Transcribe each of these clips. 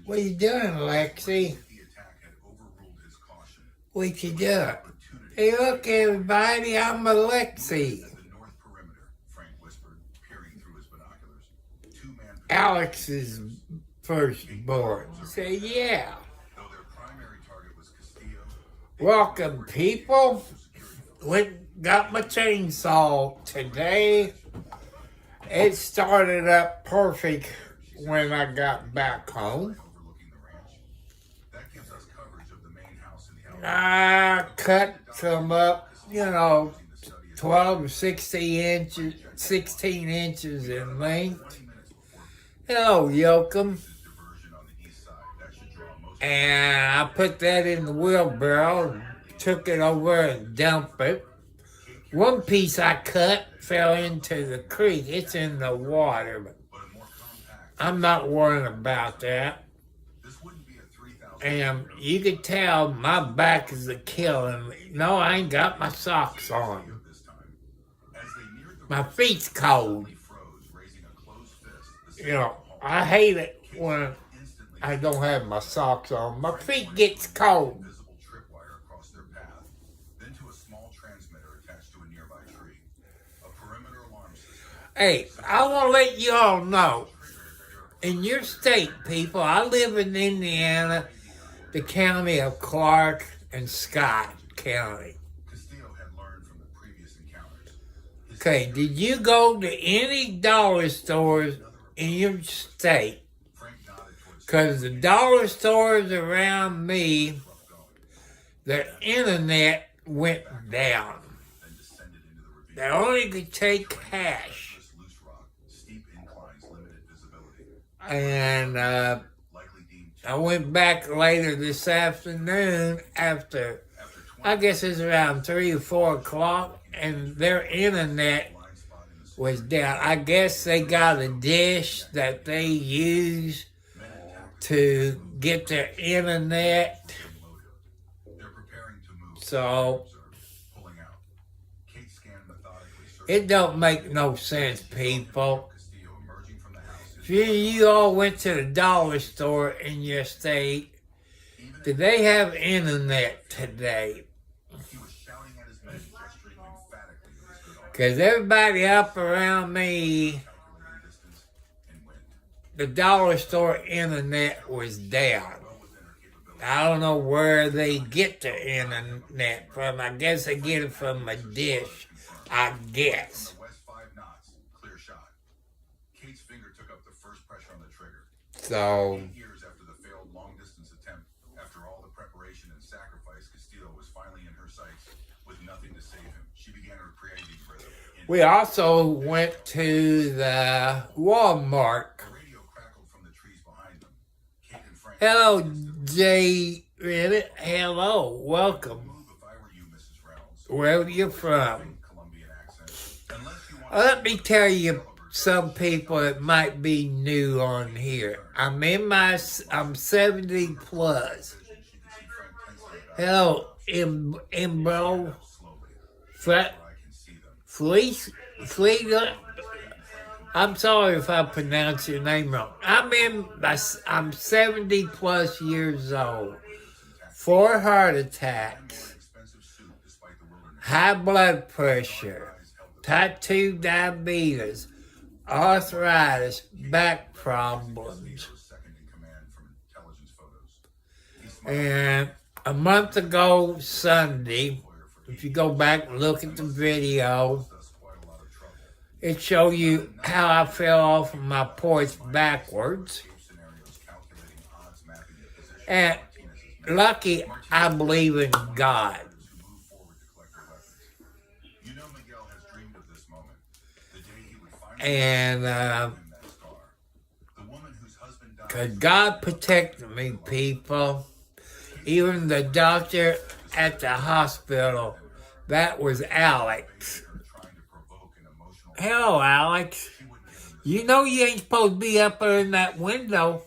What you doing, Lexi? What you doing? Hey, look, everybody, I'm Alexi. Alex's firstborn. Say, yeah. Welcome, people. Got my chainsaw today. It started up perfect when I got back home. I cut some up, 12 or 16 inches in length. Hello, Yoakum. And I put that in the wheelbarrow, took it over and dumped it. One piece I cut fell into the creek. It's in the water, but I'm not worrying about that. And you can tell my back is killing me. No, I ain't got my socks on. My feet's cold. I hate it when I don't have my socks on. My feet gets cold. Hey, I want to let you all know, in your state, people, I live in Indiana, the county of Clark and Scott County. Okay, did you go to any dollar stores in your state? Because the dollar stores around me, the internet went down. They only could take cash. And I went back later this afternoon after, I guess it's around 3 or 4 o'clock, and their internet was down. I guess they got a dish that they use to get their internet. So it don't make no sense, people. If you all went to the dollar store in your state, did they have internet today? Because everybody up around me, the dollar store internet was down. I don't know where they get their internet from. I guess they get it from a dish, I guess. So, 8 years after the failed long-distance attempt, after all the preparation and sacrifice, Castillo was finally in her sights with nothing to save him. She began her creative rhythm. We also went to the Walmart. The radio crackled from the trees behind them. Kate and Frank. Hello, Jay. Hello, welcome. Where are you from? Let me tell you. Some people that might be new on here. I'm 70 plus. Hello, Imbro. Fleece? I'm sorry if I pronounce your name wrong. I'm 70 plus years old. 4 heart attacks. High blood pressure. Type 2 diabetes. Arthritis, back problems. And a month ago Sunday, if you go back and look at the video, it shows you how I fell off of my porch backwards. And lucky I believe in God. And God protected me, people. Even the doctor at the hospital, that was Alex. Hello, Alex. You know you ain't supposed to be up there in that window.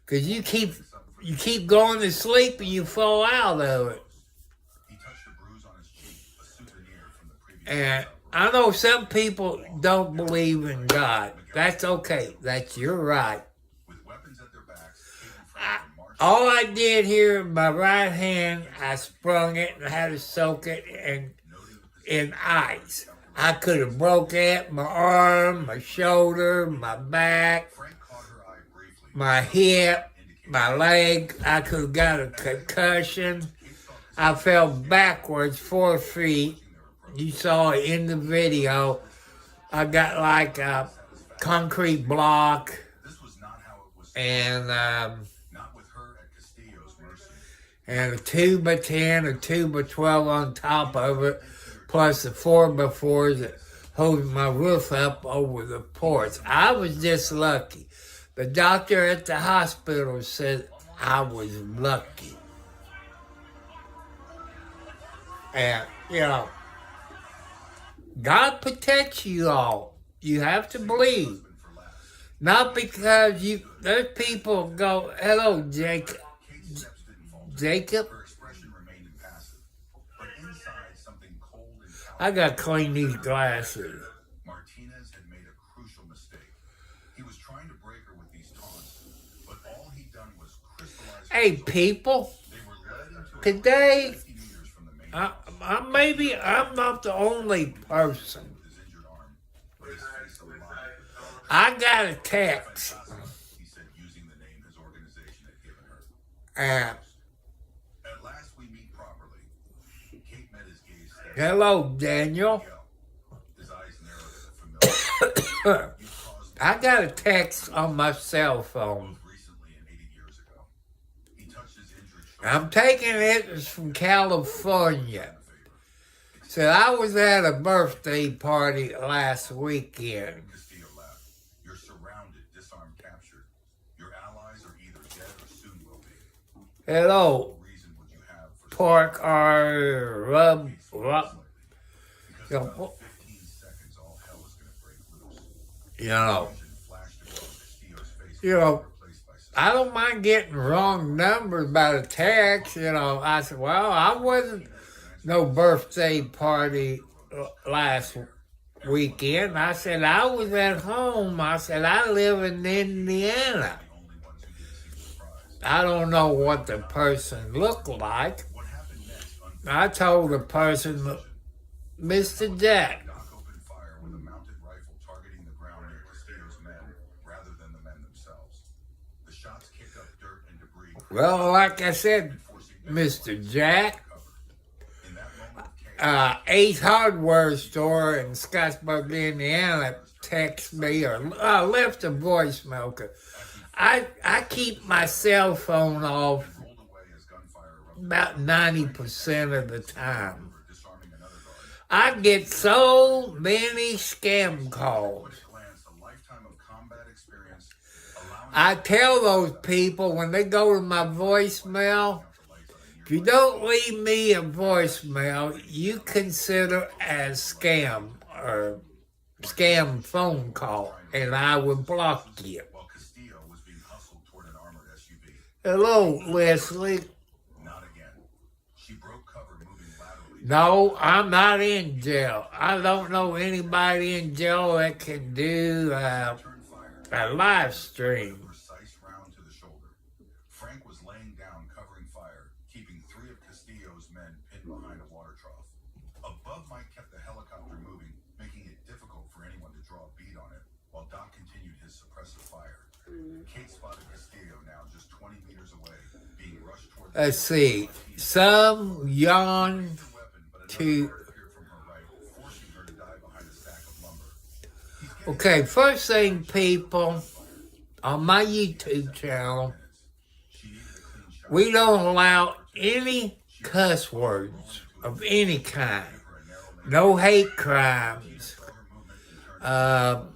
Because you keep going to sleep and you fall out of it. And I know some people don't believe in God. That's okay. That's your right. All I did here in my right hand, I sprung it and had to soak it in ice. I could have broke it, my arm, my shoulder, my back, my hip, my leg. I could have got a concussion. I fell backwards 4 feet. You saw it in the video. I got like a concrete block and a 2x10 or 2x12 on top of it, plus the 4x4s that hold my roof up over the porch. I was just lucky. The doctor at the hospital said I was lucky. And, you know, God protects you all. You have to believe. Not because there's people go, hello, Jacob. I gotta clean these glasses. Martinez had made a crucial mistake. He was trying to break her with these taunts, but all he'd done was crystallize. Hey, people. Today, I'm not the only person. I got a text. Hello, Daniel. I got a text on my cell phone. I'm taking it. It's from California. So I was at a birthday party last weekend. You're surrounded, disarmed, captured. Your allies are either dead or soon will be. Hello, Pork or Rub. You know, I don't mind getting wrong numbers by the text. You know, I said, well, I wasn't no birthday party last weekend. I said, I was at home. I said, I live in Indiana. I don't know what the person looked like. I told the person, Mr. Jack. Well, like I said, Mr. Jack, Ace Hardware store in Scottsburg, Indiana, text me or left a voicemail. I keep my cell phone off about 90% of the time. I get so many scam calls. I tell those people when they go to my voicemail, if you don't leave me a voicemail, you consider as scam or scam phone call, and I will block you. Hello, Leslie. No, I'm not in jail. I don't know anybody in jail that can do a live stream. Frank was laying down, covering fire, keeping 3 of Castillo's men pinned behind a water trough. Above Mike kept the helicopter moving, making it difficult for anyone to draw a bead on it, while Doc continued his suppressive fire. Kate spotted Castillo now just 20 meters away, being rushed toward the... Let's see. Some yawn to... Okay, first thing, people, on my YouTube channel, we don't allow any cuss words of any kind. No hate crimes. No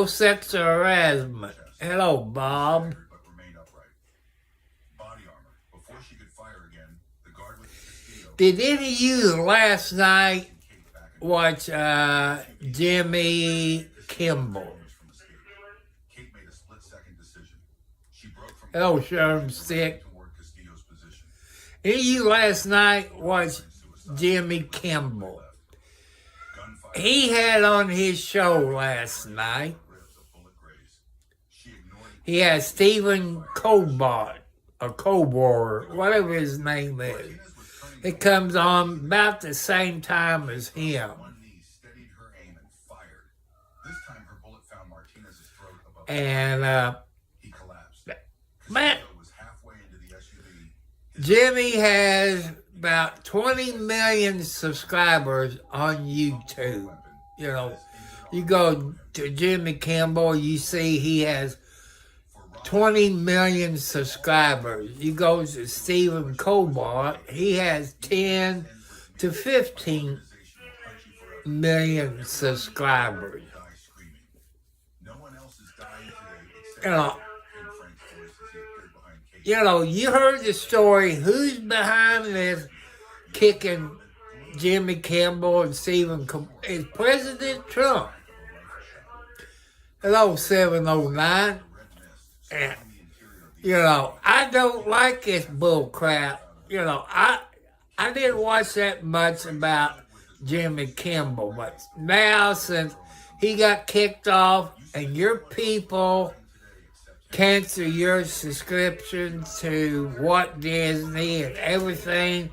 sexual harassment. Hello, Bob. Did any of you last night watch Jimmy Kimmel? Hello, Sherm Stick. Any of you last night watched Jimmy Kimmel? He had on his show last night. He had Stephen Colbert or Cobor, whatever his name is. It comes on about the same time as him. One knee steadied her aim and fired. This time her bullet found Martinez's throat above And, he collapsed. man, Castillo was halfway into the SUV. Jimmy has about 20 million subscribers on YouTube. You know, you go to Jimmy Campbell, you see he has 20 million subscribers. You go to Stephen Colbert, he has 10 to 15 million subscribers. No one else is dying today You know, in Frank's voice as he appeared behind Kate. you know, you heard the story. Who's behind this kicking Jimmy Campbell and Stephen Colbert? It's President Trump. Hello, 709. And, you know, I don't like this bull crap. You know, I didn't watch that much about Jimmy Kimmel, but now since he got kicked off and your people cancel your subscription to Walt Disney and everything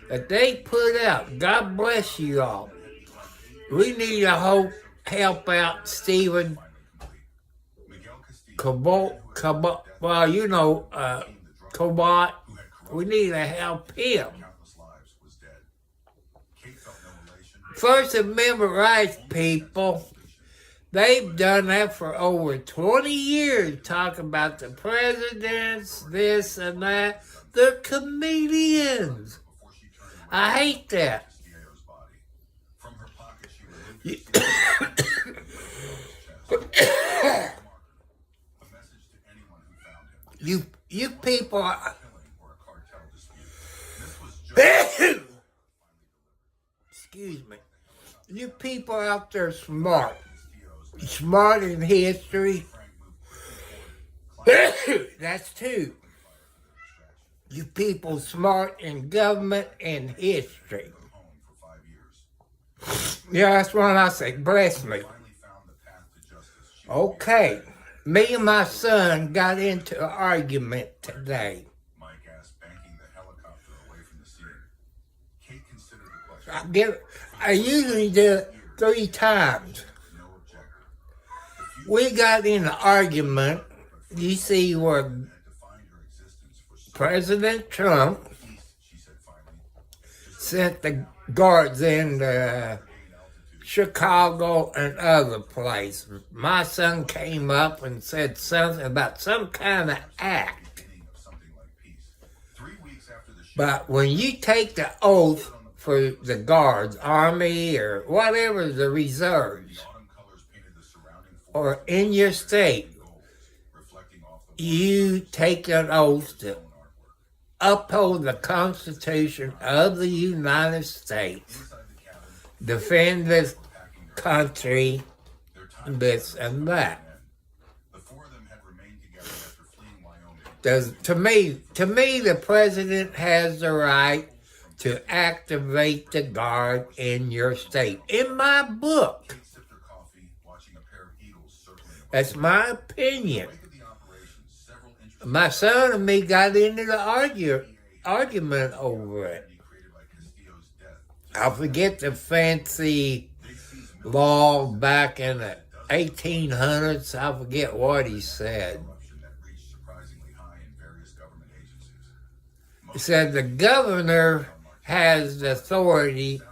that they put out, God bless you all. We need to help out Stephen Cobalt, well, you know, Cobalt. We need to help him. First Amendment rights, people. They've done that for over 20 years, talking about the presidents, this and that. They're comedians. I hate that. You people are, excuse me. You people out there smart in history. That's two. You people smart in government and history. Yeah, that's what I say. Bless me. Okay. Me and my son got into an argument today. Mike asked, banking the helicopter away from the scene. Kate considered the question. I usually do it 3 times. No objector. We got in an argument. You see where Had to find her existence for President Trump peace, she said finally. sent the guards in Chicago and other places. My son came up and said something about some kind of act. Beginning of something like peace. 3 weeks after the shoot, But when you take the oath for the guards, Army or whatever, the reserves, autumn colors painted the surrounding forest or in your state, gold, reflecting off the you take an oath to uphold the Constitution of the United States, inside the cabin, defend this packing their country, this and that. men. The 4 of them had remained together after fleeing Wyoming. To me, the president has the right to activate the guard in your state. In my book, Kate sipped her coffee, watching a pair of eagles circling above. that's my opinion. Wake of the operation, several interesting My son and me got into the argument over it. created by Castillo's death. I forget the fancy law back in the 1800s. I forget what he said. Corruption that reached surprisingly high in various government agencies. He said the governor has the authority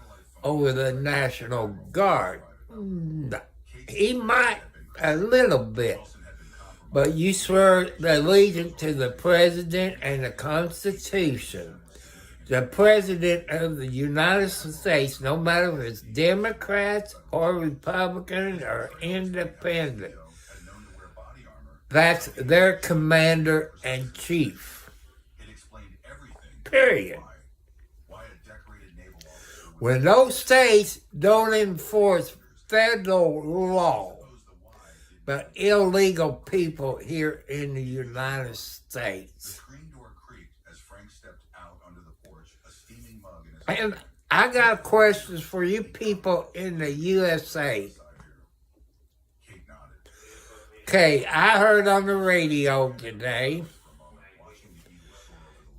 over the National Guard. No, he might a little bit. But you swear allegiance to the President and the Constitution. The President of the United States, no matter if it's Democrats or Republicans or Independent, Had known to wear body armor. that's their commander-in-chief. It explained everything. Period. Why a decorated naval officer would When those states don't enforce federal law, expose the why did but illegal people here in the United States. screen door creaked as Frank stepped out onto the porch, a steaming mug in his And I got questions for you people in the USA. side here. Kate nodded. Okay, I heard on the radio today For a moment, watching the eagles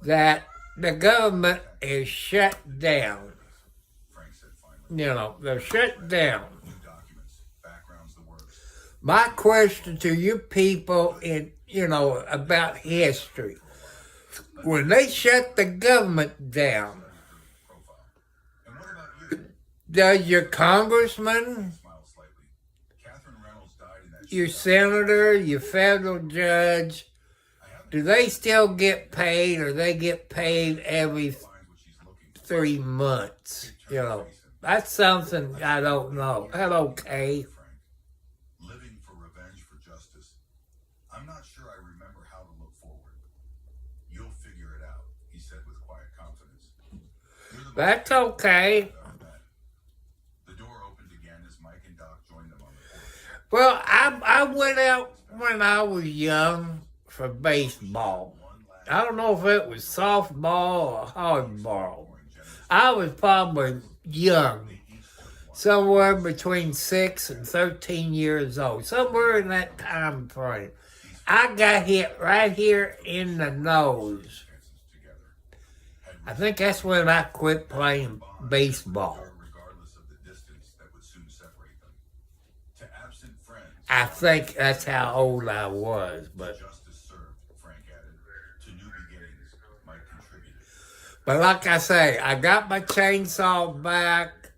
that the government is shut down. Frank said finally. You know, they're shut down. New documents, backgrounds, the works. My question to you people about history. When they shut the government down, Profile. And what about you? does your congressman, Smiled slightly. Catherine Reynolds died in that your shootout. senator, your federal judge, I haven't do they still get paid, or they get paid every finds what she's looking for. 3 months? That's something I don't know. Hello, Kay. Frank. Living for revenge for justice. I'm not sure I remember how to look forward. You'll figure it out, he said with quiet confidence. You're the That's okay. most I've met. The door opened again as Mike and Doc joined them on the porch. Well, I went out when I was young for baseball. I don't know if it was softball or hardball. I was probably young, somewhere between 6 and 13 years old, somewhere in that time frame. I got hit right here in the nose. I think that's when I quit playing baseball. Regardless of the distance that would soon separate them. To absent friends, I think that's how old I was, but justice served, Frank added. To new beginnings, Mike contributed. like I say, I got my chainsaw back.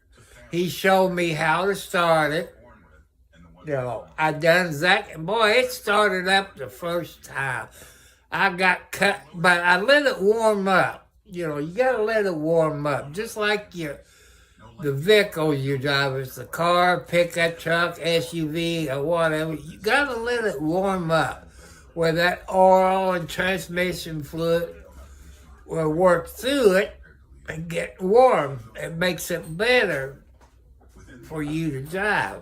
He showed me how to start it. Born with, and the one I done exactly. Boy, it started up the first time. I got cut, but I let it warm up. You gotta let it warm up, just like the vehicles you drive. It's the car, pickup truck, SUV, or whatever. You gotta let it warm up, where that oil and transmission fluid will work through it and get warm. It makes it better for you to drive.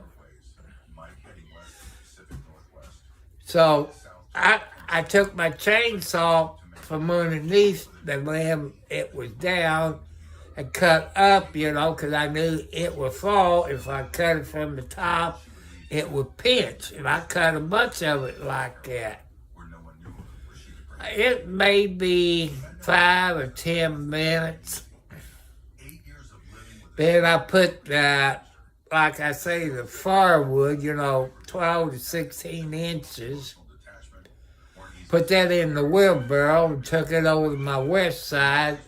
Mike heading west to the Pacific Northwest. So I took my chainsaw from underneath the limb it was down and cut up, because I knew it would fall. If I cut it from the top, it would pinch. And I cut a bunch of it like that. Where no one knew where she could bring It may be 5 or 10 minutes. 8 years of living with Then I put like I say, the firewood, 12 to 16 inches. detachment. Weren't easy. Put that in the wheelbarrow and took it over to my west side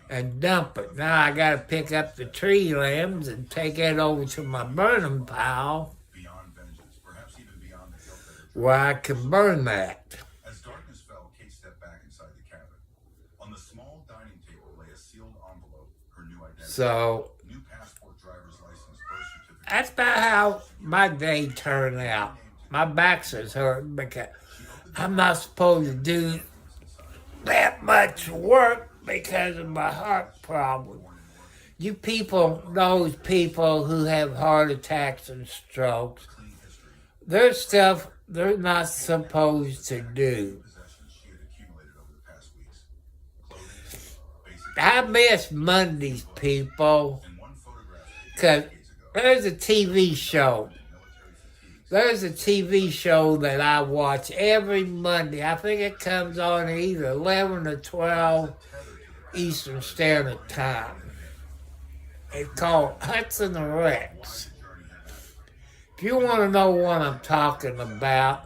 and dump it. Now I got to pick up the tree limbs and take it over to my burning pile Beyond vengeance, perhaps even beyond the guilt that it where I can burn that. As darkness fell, Kate stepped back inside the cabin. On the small dining table lay a sealed envelope, her new identity. So New passport, driver's license, birth certificate. that's about how my day turned out. My back's is hurting because I'm not supposed to do that much work because of my heart problem. You people, those people who have heart attacks and strokes, there's stuff they're not supposed to do. Possessions she had accumulated over the past weeks. Clothing, basic, I miss Mondays, people, and one photograph because decades ago. there's a TV show. There's a TV show that I watch every Monday. I think it comes on either 11 or 12 Eastern Standard Time. It's called Hudson and Rex. If you want to know what I'm talking about,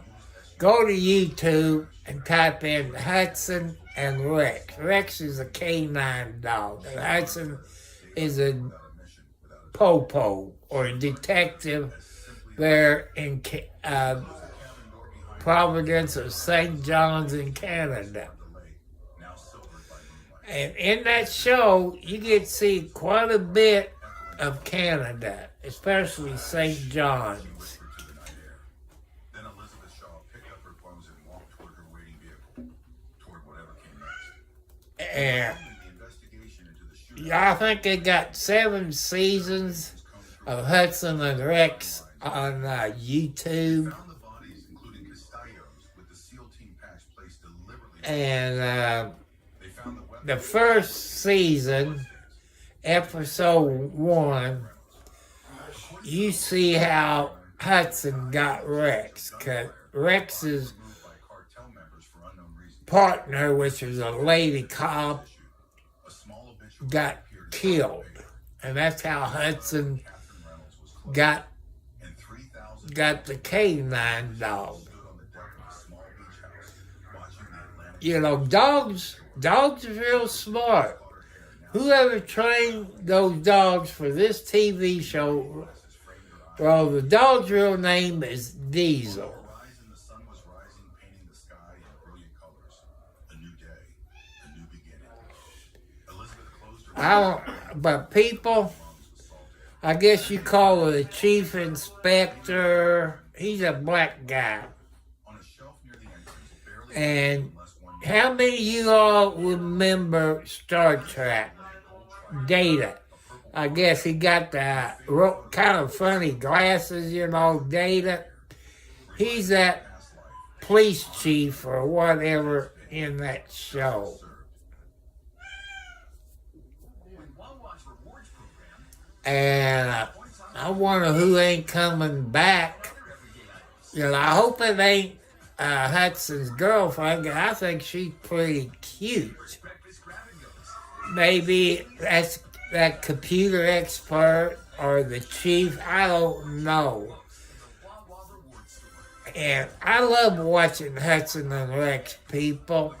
go to YouTube and type in Hudson and Rex. Rex is a canine dog, and Hudson is a popo, or a detective there in Providence of St. John's in Canada. And in that show, you get to see quite a bit of Canada, especially St. John's. Then Elizabeth Shaw picked up her clothes and walked toward her waiting vehicle, toward whatever came next. And The investigation into the shooting I think they got 7 seasons of Hudson and Rex on YouTube. found the bodies, including Castellos, with the SEAL team patch placed deliberately. And They found the weapon. the first season, episode 1, you see how Hudson got Rex. Cause Rex is Removed by cartel members for unknown reasons. partner, which was a lady cop, got killed. And that's how Hudson got the canine dog. You know, dogs are real smart. Whoever trained those dogs for this TV show, well, the dog's real name is Diesel. But people, I guess you call it a chief inspector. He's a black guy. And how many of you all remember Star Trek? Data. I guess he got the kind of funny glasses, you know, Data. He's that police chief or whatever in that show. And I wonder who ain't coming back. You know, I hope it ain't Hudson's girlfriend. I think she's pretty cute. Maybe that's that computer expert or the chief. I don't know. And I love watching Hudson and Rex, people.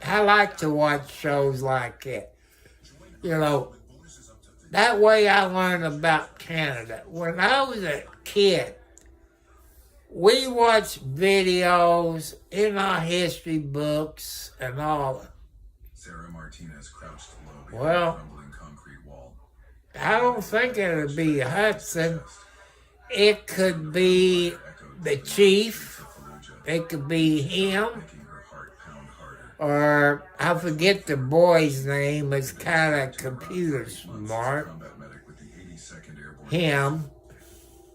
I like to watch shows like it. You know, that way I learn about Canada. When I was a kid, we watched videos in our history books and all. Sarah Martinez crouched low behind a crumbling concrete wall. I don't think it would be Hudson. It could be the chief. It could be him. Or I forget the boy's name. It's kind of computer smart. Him.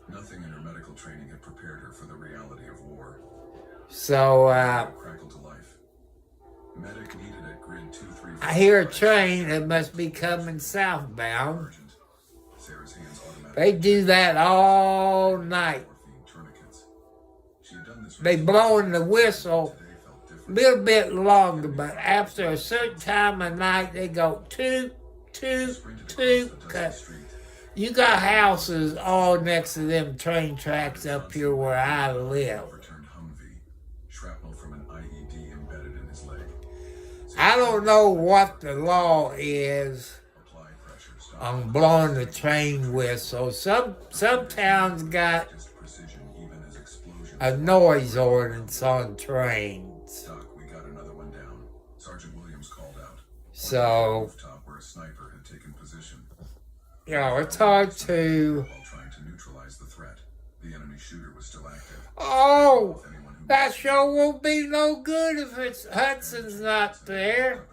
Nothing in her medical training had prepared her for the reality of war. So, Crackled to life. Medic needed at grid 235. I hear a train that must be coming southbound. Sarah's hands They do that all night. They blowing the whistle a little bit longer, but after a certain time of night, they go toot, toot, toot. 'Cause you got houses all next to them train tracks up here where I live. I don't know what the law is on blowing the train whistle. Some towns got a noise ordinance on trains. Doc, we got another one down. Sergeant Williams called out. So, Rooftop where a sniper had taken position. you know, it's hard to... While trying to neutralize the threat, the enemy shooter was still active. Oh, that show won't be no good if it's Hudson's not there.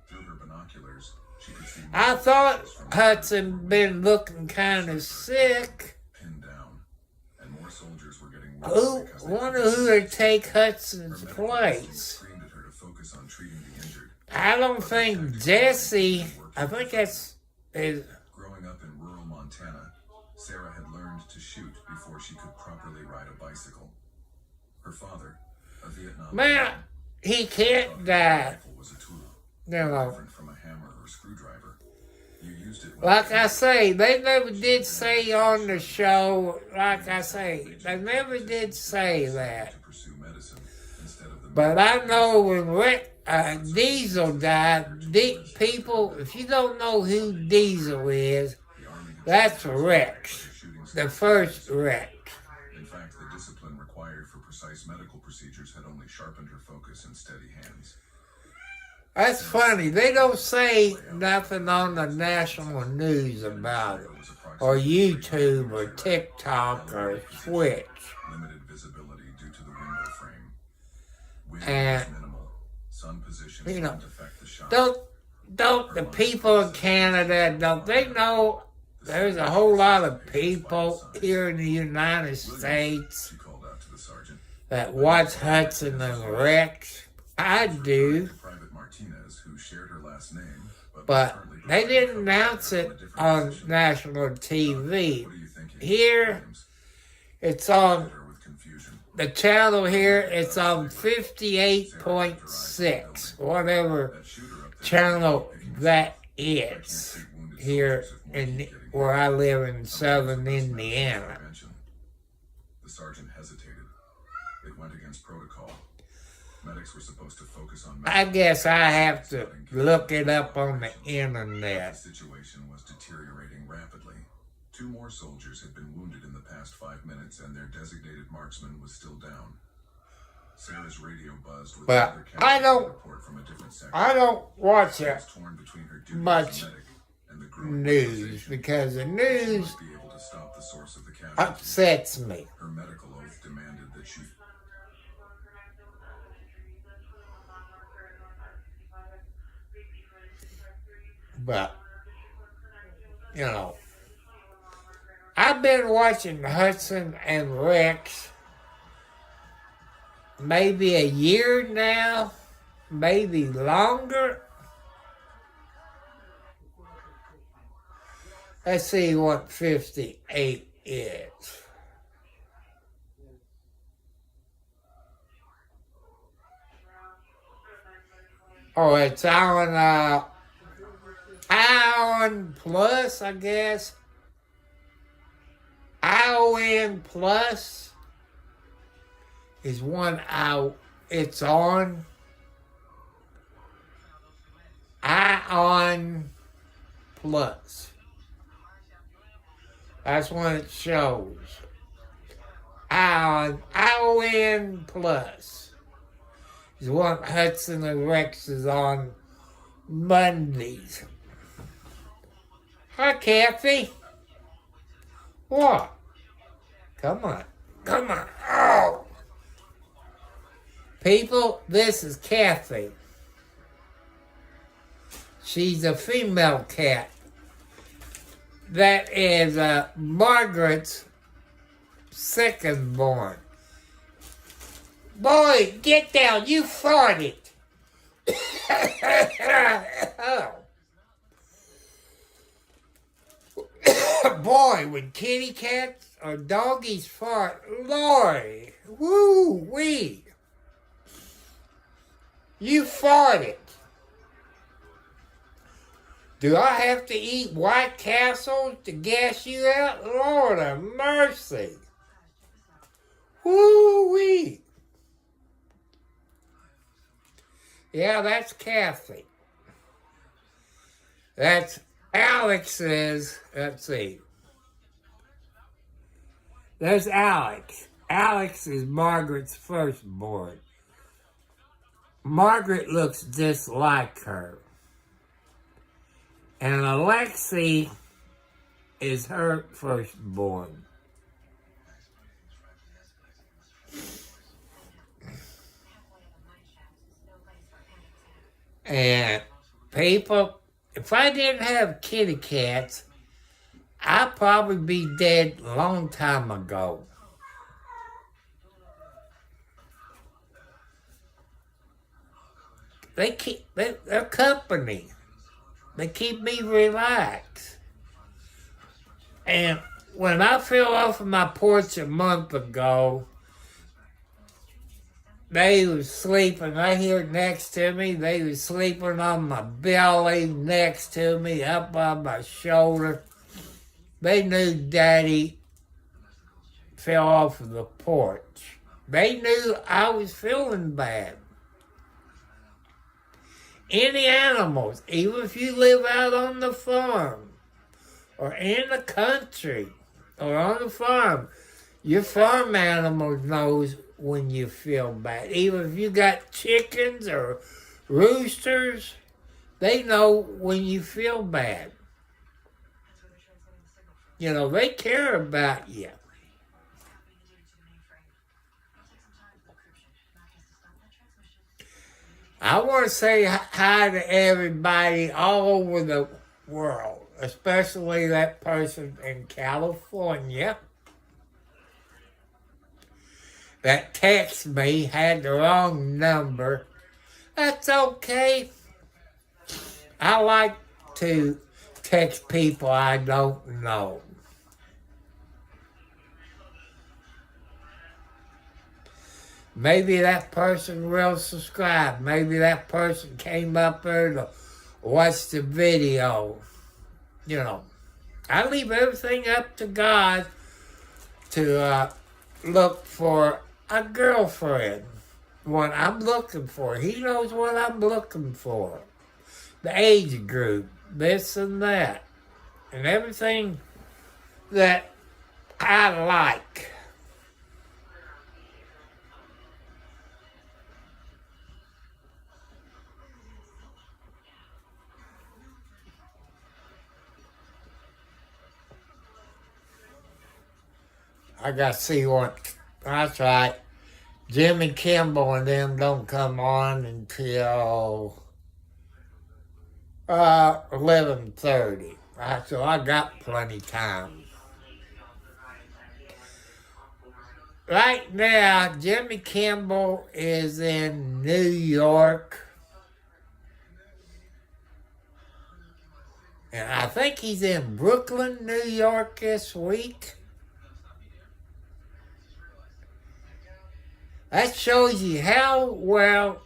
Through her binoculars, she could see I thought Hudson been looking kind of sick. pinned down, and more soldiers were getting Wonder who would take Hudson's place. screamed at her to focus on treating the injured. I don't think Jesse. I think that's is. Growing up in rural Montana, Sarah had learned to shoot before she could properly ride a bicycle. Her father, a Vietnam Man, he can't die. rifle, was a tool, You know, different from a hammer or screwdriver. You used it like I say, they never did say on the show. Like I say, they never did say that. to pursue medicine instead of the But I know when Diesel died, people, if you don't know who Diesel is, that's Rex, the first Rex. In fact, the discipline required for precise medical procedures had only sharpened her focus and steady hands. That's funny. They don't say nothing on the national news about it, or YouTube, or TikTok, or Twitch. Limited visibility due to the window frame. Wind And, was minimal. Sun position you know, didn't affect the shot. Don't the people in Canada, don't they know there's a whole lot of people here in the United States She called out to the sergeant. that watch Hudson and Rex? I do. Private Martinez, who shared her last name, But currently they provided didn't cover announce from a it different on position. national TV. What are you thinking? Here, Williams it's on her with confusion. the channel here, it's on 58.6, whatever channel that is here in where I live in southern Indiana. The sergeant hesitated. It went against protocol. Medics were supposed to focus on. I guess I have to look it up on the internet. The situation was deteriorating rapidly. 2 more soldiers had been wounded in the past 5 minutes, and their designated marksman was still down. Sarah's radio buzzed with But I don't watch it much news because the news upsets me. Her medical oath demanded that she. But, you know, I've been watching Hudson and Rex maybe a year now, maybe longer. Let's see what 58 is. Oh, it's on ION Plus, I guess. ION Plus is one it's on. ION Plus. That's what it shows. ION Plus is what Hudson and Rex is on Mondays. Hi, Kathy. What? Come on. Come on. Oh. People, this is Kathy. She's a female cat. That is Margaret's second born. Boy, get down. You farted. Oh. Boy, when kitty cats or doggies fart, Lord, woo-wee. You farted. Do I have to eat White Castle to gas you out? Lord of mercy. Woo-wee. Yeah, that's Kathy. That's Alex's, let's see. There's Alex. Alex is Margaret's firstborn. Margaret looks just like her. And Alexi is her firstborn. And people, if I didn't have kitty cats, I'd probably be dead a long time ago. They're company. They keep me relaxed. And when I fell off of my porch a month ago, they was sleeping right here next to me. They was sleeping on my belly next to me, up on my shoulder. They knew Daddy fell off of the porch. They knew I was feeling bad. Any animals, even if you live out on the farm or in the country or on the farm, your farm animal knows when you feel bad. Even if you got chickens or roosters, they know when you feel bad. You know, they care about you. I want to say hi to everybody all over the world, especially that person in California that texted me, had the wrong number. That's okay. I like to text people I don't know. Maybe that person will subscribe. Maybe that person came up there to watch the video. You know, I leave everything up to God to look for a girlfriend. What I'm looking for. He knows what I'm looking for. The age group, this and that. And everything that I like. I got to see what. That's right. Jimmy Kimmel and them don't come on until 11:30. So I got plenty time. Right now, Jimmy Kimmel is in New York. And I think he's in Brooklyn, New York this week. That shows you how well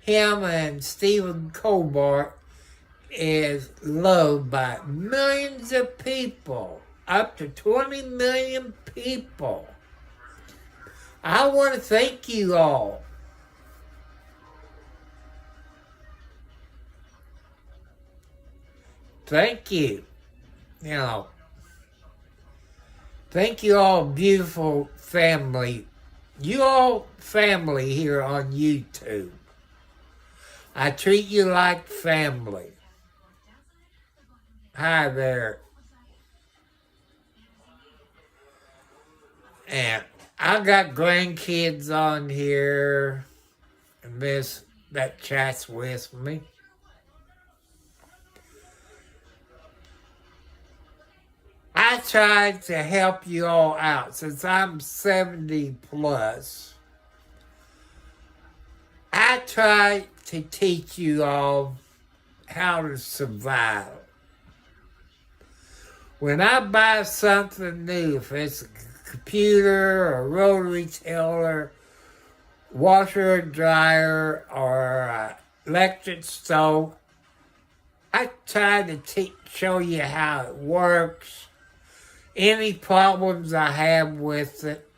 him and Stephen Colbert is loved by millions of people, up to 20 million people. I want to thank you all. Thank you. You know, thank you all, beautiful family. You all family here on YouTube. I treat you like family. Hi there. And I got grandkids on here and that chats with me. I tried to help you all out since I'm 70 plus. I tried to teach you all how to survive. When I buy something new, if it's a computer, a rotary tiller, washer and dryer, or electric stove, I try to show you how it works, any problems I have with it,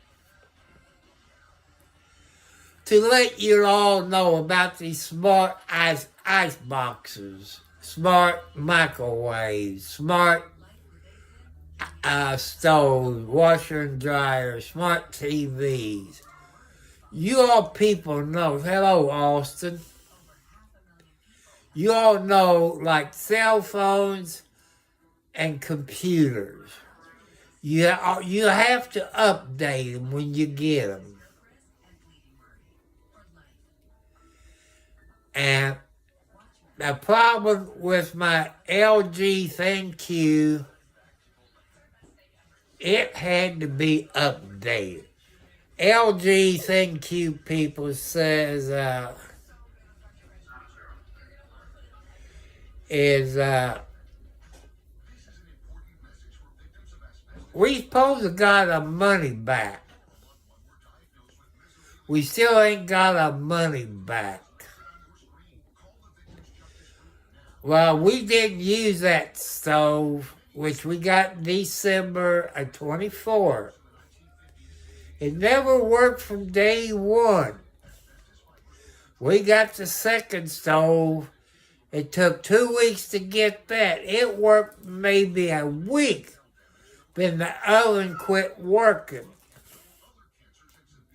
to let you all know about these smart ice boxes, smart microwaves, smart stoves, washer and dryer, smart TVs. You all people know. Hello, Austin. You all know, like cell phones and computers. You have to update them when you get them. And the problem with my LG ThinQ, it had to be updated. LG ThinQ people says we supposed to got our money back. We still ain't got our money back. Well, we didn't use that stove, which we got December of 24. It never worked from day one. We got the second stove. It took 2 weeks to get that. It worked maybe a week. Then the oven quit working.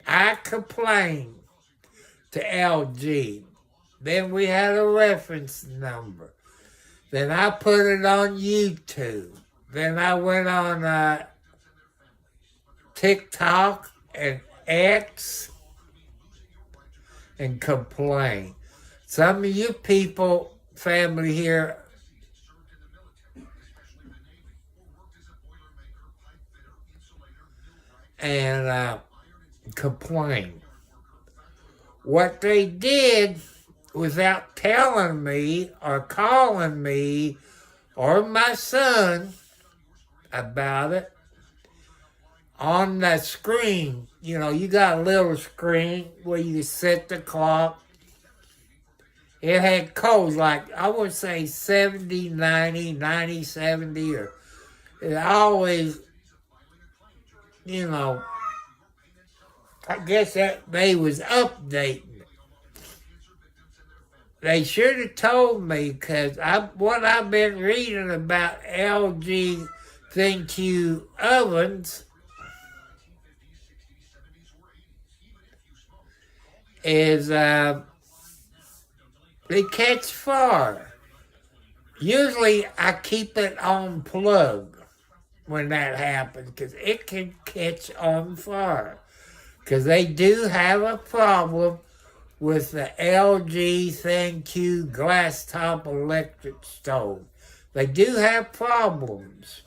I complained to LG. Then we had a reference number. Then I put it on YouTube. Then I went on TikTok and X and complained. Some of you people, family here, and complained. What they did, without telling me or calling me or my son about it, on the screen, you got a little screen where you set the clock. It had codes like, I would say 70, 90, 90, 70, or it always, I guess that they was updating. They should have told me, because what I've been reading about LG ThinQ ovens is they catch fire. Usually I keep it on plug when that happens, because it can catch on fire. Because they do have a problem with the LG ThinQ glass top electric stove. They do have problems.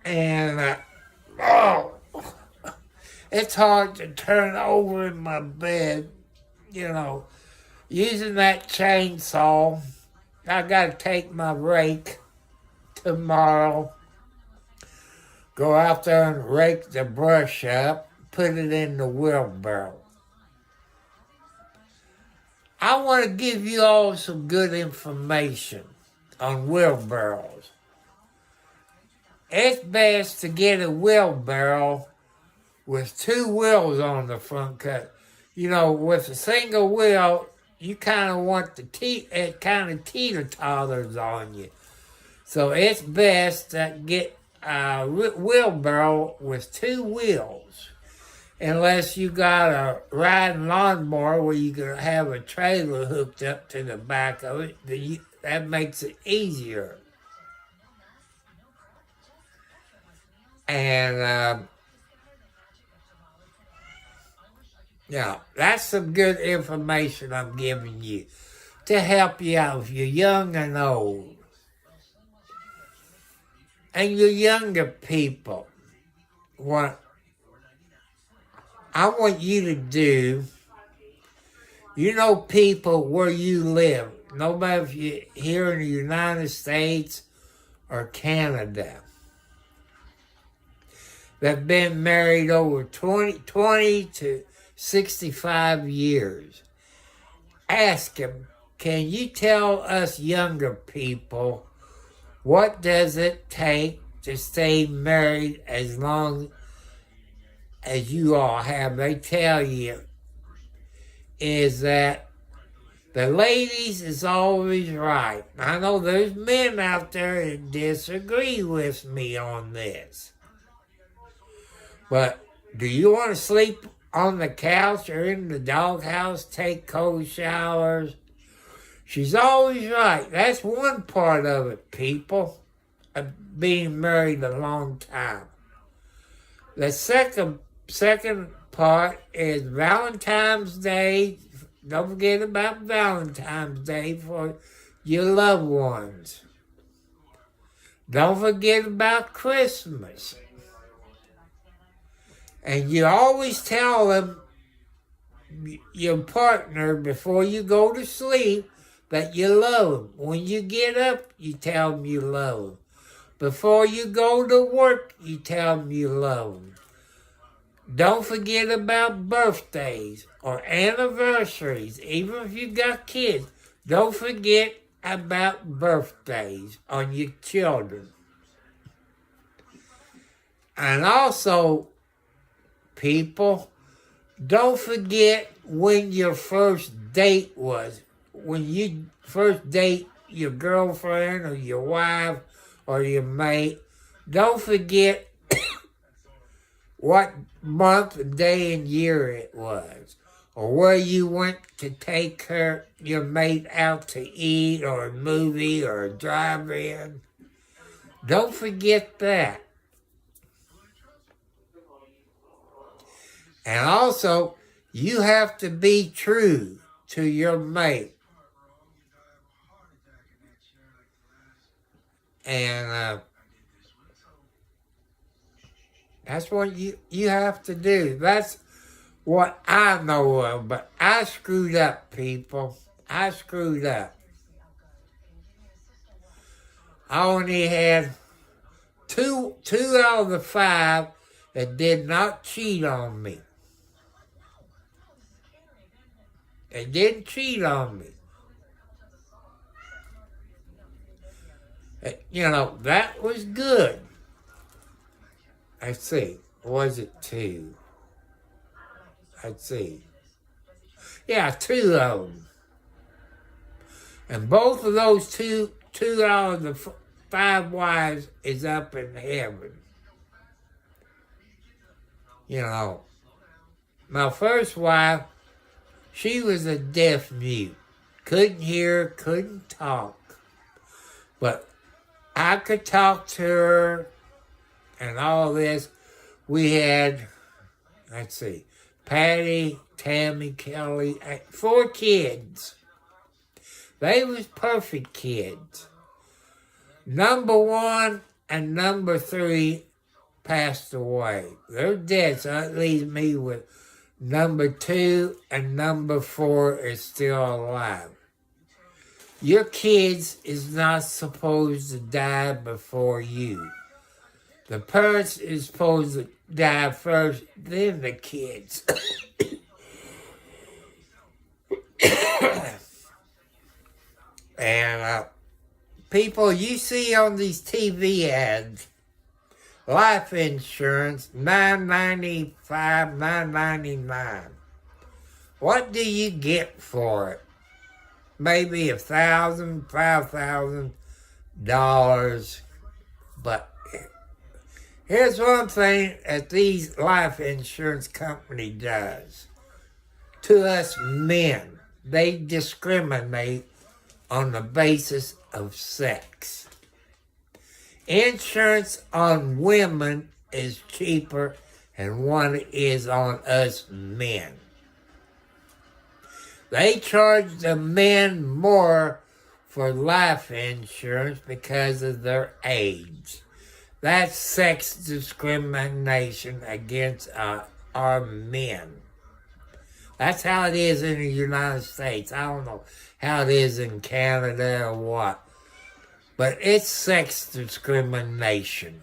And, it's hard to turn over in my bed, using that chainsaw. I got to take my rake tomorrow, go out there and rake the brush up, put it in the wheelbarrow. I want to give you all some good information on wheelbarrows. It's best to get a wheelbarrow with two wheels on the front, because, with a single wheel, you kind of want it kind of teeter-totters on you. So it's best to get a wheelbarrow with two wheels. Unless you got a riding lawnmower where you can have a trailer hooked up to the back of it, that makes it easier. And, that's some good information I'm giving you to help you out if you're young and old. And you younger people, what I want you to do, people where you live, no matter if you're here in the United States or Canada, that been married over 20 to 65 years. Ask them, can you tell us younger people, what does it take to stay married as long as you all have? They tell you is that the ladies is always right. I know there's men out there that disagree with me on this. But do you want to sleep on the couch or in the doghouse, take cold showers? She's always right. That's one part of it, people, of being married a long time. The second part is Valentine's Day. Don't forget about Valentine's Day for your loved ones. Don't forget about Christmas. And you always tell them, your partner, before you go to sleep, that you love them. When you get up, you tell them you love them. Before you go to work, you tell them you love them. Don't forget about birthdays or anniversaries. Even if you got kids, don't forget about birthdays on your children. And also, people, don't forget when your first date was. When you first date your girlfriend or your wife or your mate, don't forget what month, day, and year it was, or where you went to take your mate out to eat, or a movie, or a drive-in. Don't forget that. And also, you have to be true to your mate. And that's what you have to do. That's what I know of. But I screwed up, people. I screwed up. I only had two out of the 5 that did not cheat on me. They didn't cheat on me. You know, that was good. Let's see. Was it 2? Let's see. Yeah, 2 of them. And both of those two out of the 5 wives is up in heaven. You know, my first wife, she was a deaf mute. Couldn't hear, couldn't talk. But I could talk to her and all this. We had, let's see, Patty, Tammy, Kelly, 4 kids. They was perfect kids. Number 1 and number 3 passed away. They're dead, so that leaves me with number 2 and number 4 is still alive. Your kids is not supposed to die before you. The parents is supposed to die first, then the kids. And people you see on these TV ads, life insurance, $9.95, $9.99. What do you get for it? Maybe $1,000, $5,000. But here's one thing that these life insurance company does. To us men, they discriminate on the basis of sex. Insurance on women is cheaper than what it is on us men. They charge the men more for life insurance because of their age. That's sex discrimination against our men. That's how it is in the United States. I don't know how it is in Canada or what. But it's sex discrimination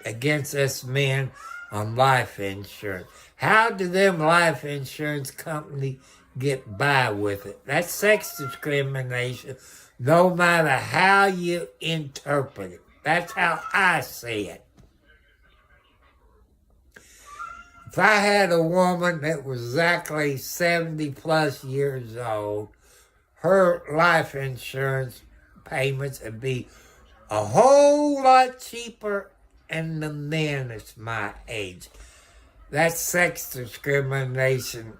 against us men on life insurance. How do them life insurance companies get by with it? That's sex discrimination, no matter how you interpret it. That's how I see it. If I had a woman that was exactly 70 plus years old, her life insurance payments would be a whole lot cheaper than the men that's my age. That's sex discrimination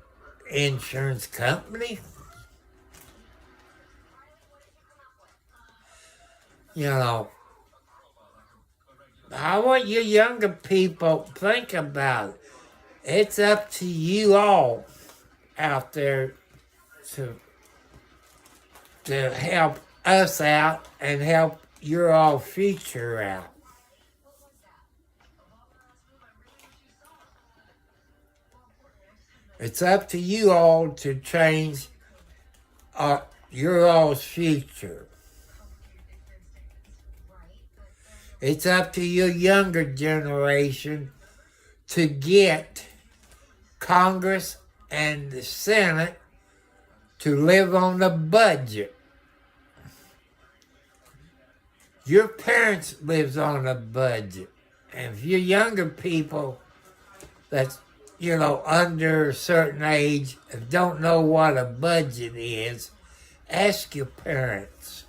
insurance company. You know, I want you younger people to think about it. It's up to you all out there to help us out and help your all future out. It's up to you all to change your all's future. It's up to your younger generation to get Congress and the Senate to live on a budget. Your parents lives on a budget. And if you're younger people that's, under a certain age and don't know what a budget is, ask your parents.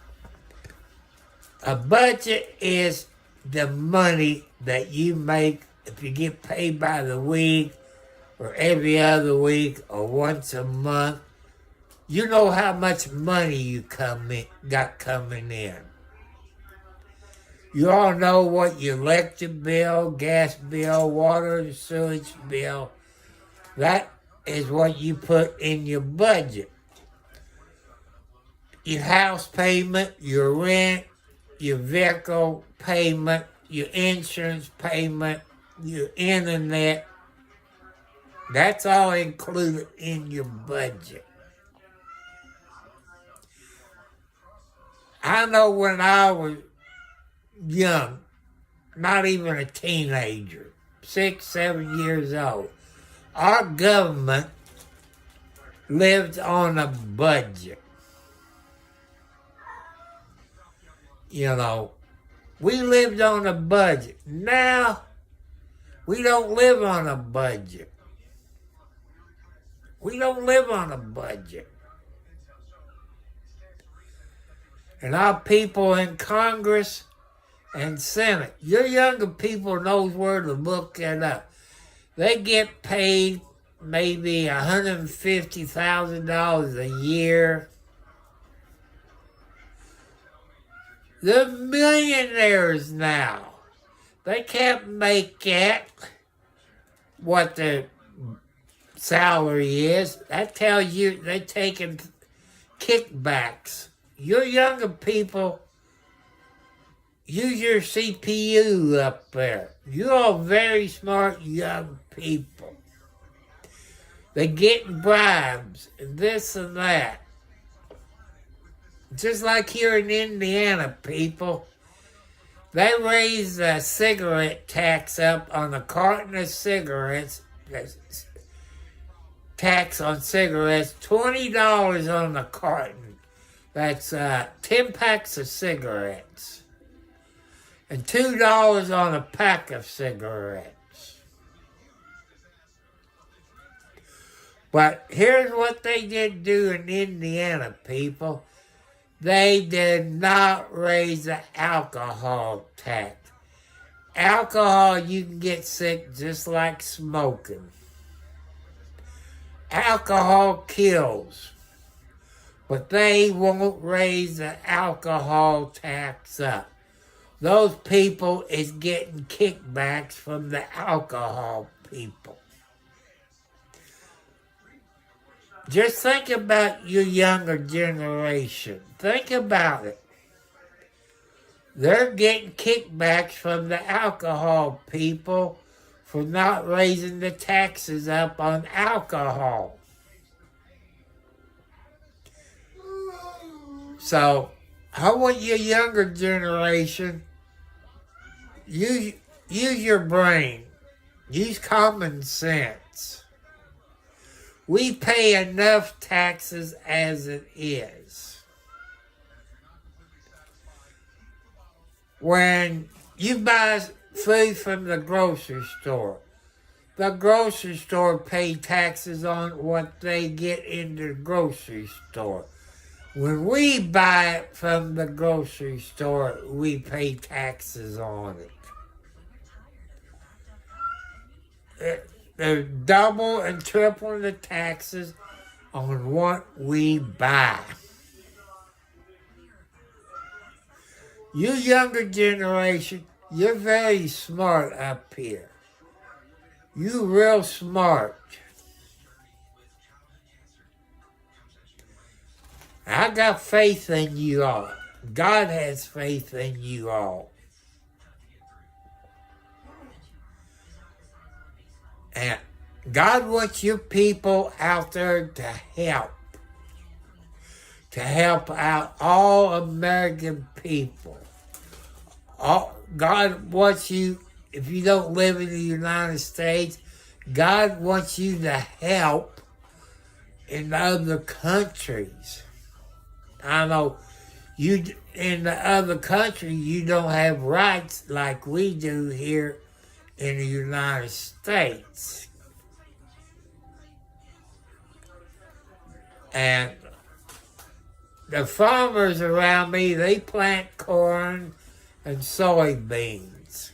A budget is the money that you make if you get paid by the week or every other week or once a month. You know how much money you got coming in. You all know what your electric bill, gas bill, water and sewage bill, that is what you put in your budget. Your house payment, your rent, your vehicle payment, your insurance payment, your internet, that's all included in your budget. I know when I was young, not even a teenager, 6, 7 years old, our government lived on a budget. You know, we lived on a budget. Now, we don't live on a budget. We don't live on a budget. And our people in Congress and Senate, your younger people knows where to look that up. They get paid maybe $150,000 a year. They're millionaires now. They can't make that what their salary is. That tells you they're taking kickbacks. Your younger people, use your CPU up there. You're all very smart young people. They're getting bribes and this and that. Just like here in Indiana, people, they raised the cigarette tax up on a carton of cigarettes, tax on cigarettes, $20 on the carton. That's 10 packs of cigarettes. And $2 on a pack of cigarettes. But here's what they did do in Indiana, people. They did not raise the alcohol tax. Alcohol, you can get sick just like smoking. Alcohol kills. But they won't raise the alcohol tax up. Those people is getting kickbacks from the alcohol people. Just think about your younger generation. Think about it. They're getting kickbacks from the alcohol people for not raising the taxes up on alcohol. So, I want your younger generation, use your brain. Use common sense. We pay enough taxes as it is. When you buy food from the grocery store pay taxes on what they get in the grocery store. When we buy it from the grocery store, we pay taxes on it. They're double and triple the taxes on what we buy. You younger generation, you're very smart up here. You real smart. I got faith in you all. God has faith in you all. And God wants your people out there to help out all American people. God wants you, if you don't live in the United States, God wants you to help in other countries. I know you in the other country, you don't have rights like we do here in the United States. And the farmers around me, they plant corn and soybeans.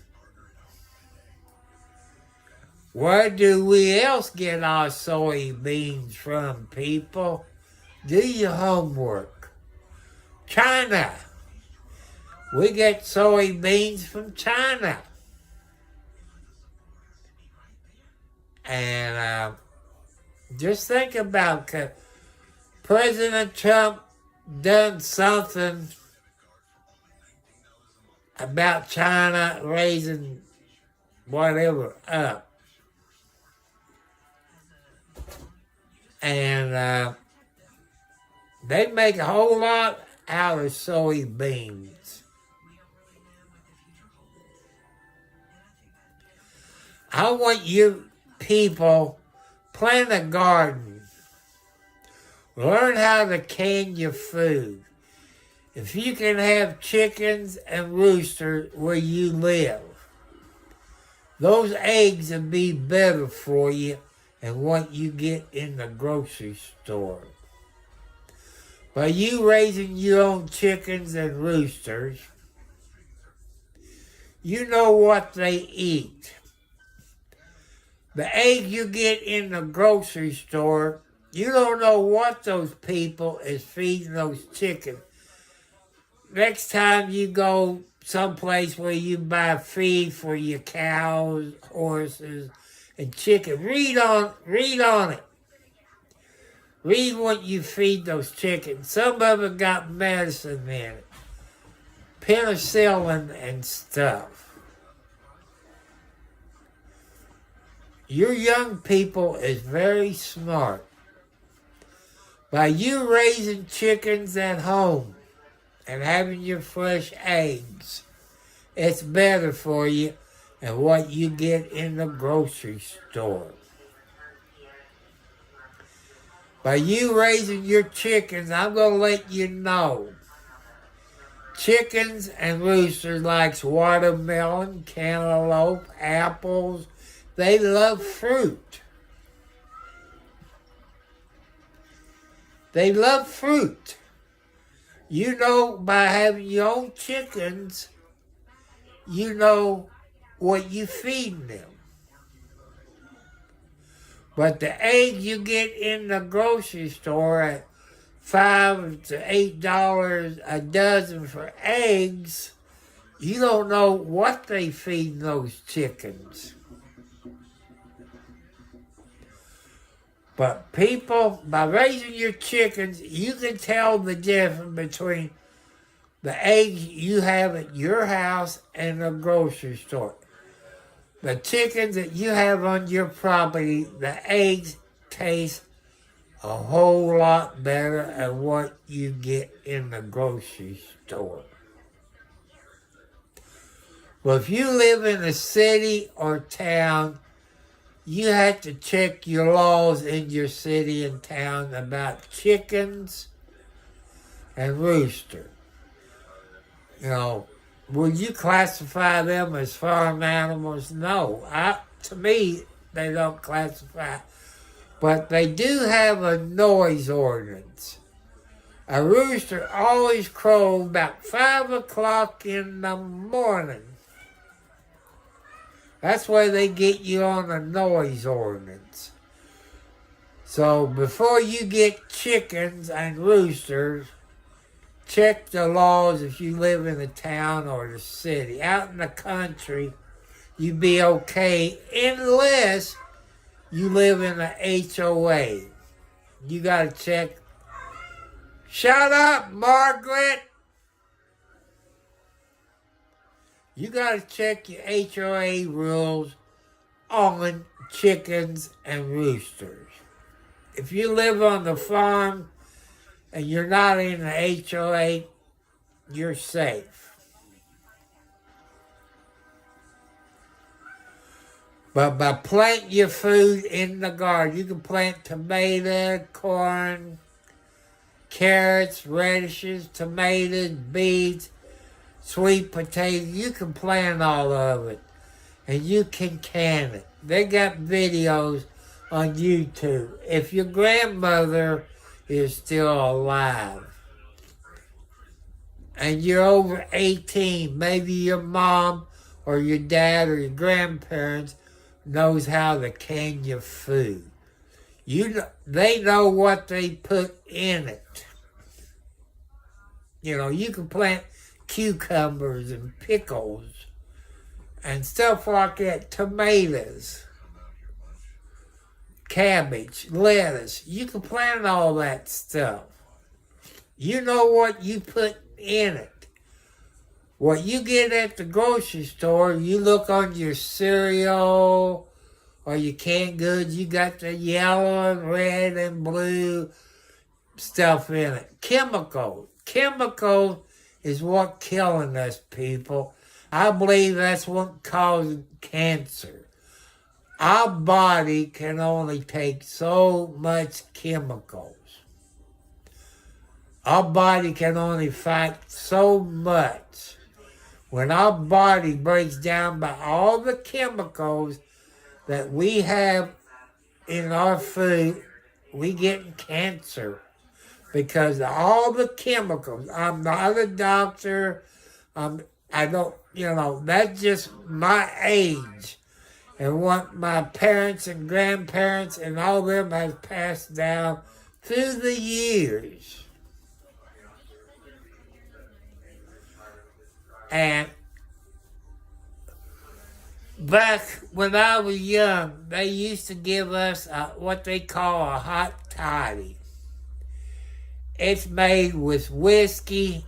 Where do we else get our soybeans from, people? Do your homework. China. We get soybeans from China. And just think about President Trump done something about China raising whatever up. And they make a whole lot out of soybeans. I want you people, plant a garden. Learn how to can your food. If you can have chickens and roosters where you live, those eggs will be better for you than what you get in the grocery store. By you raising your own chickens and roosters, you know what they eat. The egg you get in the grocery store, you don't know what those people is feeding those chickens. Next time you go someplace where you buy feed for your cows, horses, and chicken, read on it. Read what you feed those chickens. Some of them got medicine in it, penicillin and stuff. Your young people is very smart. By you raising chickens at home and having your fresh eggs, it's better for you than what you get in the grocery store. By you raising your chickens, I'm going to let you know, chickens and roosters likes watermelon, cantaloupe, apples. They love fruit. They love fruit. You know, by having your own chickens, you know what you feed them. But the egg you get in the grocery store at $5 to $8 a dozen for eggs, you don't know what they feed those chickens. But people, by raising your chickens, you can tell the difference between the eggs you have at your house and the grocery store. The chickens that you have on your property, the eggs taste a whole lot better than what you get in the grocery store. Well, if you live in a city or town, you have to check your laws in your city and town about chickens and roosters. You know, will you classify them as farm animals? No. To me, they don't classify. But they do have a noise ordinance. A rooster always crows about 5 o'clock in the morning. That's why they get you on a noise ordinance. So before you get chickens and roosters, check the laws if you live in the town or the city. Out in the country, you'd be okay unless you live in an HOA. You got to check. Shut up, Margaret! You got to check your HOA rules on chickens and roosters. If you live on the farm and you're not in the HOA, you're safe. But by planting your food in the garden, you can plant tomato, corn, carrots, radishes, tomatoes, beets, sweet potatoes. You can plant all of it. And you can can it. They got videos on YouTube. If your grandmother is still alive and you're over 18, maybe your mom or your dad or your grandparents knows how to can your food. They know what they put in it. You know, you can plant cucumbers and pickles and stuff like that, tomatoes, cabbage, lettuce. You can plant all that stuff. You know what you put in it. What you get at the grocery store, you look on your cereal or your canned goods, you got the yellow and red and blue stuff in it. Chemicals chemicals is what killing us, people. I believe that's what causes cancer. Our body can only take so much chemicals. Our body can only fight so much. When our body breaks down by all the chemicals that we have in our food, we get cancer because of all the chemicals. I'm not a doctor. I don't, that's just my age and what my parents and grandparents and all of them have passed down through the years. And back when I was young, they used to give us what they call a hot toddy. It's made with whiskey,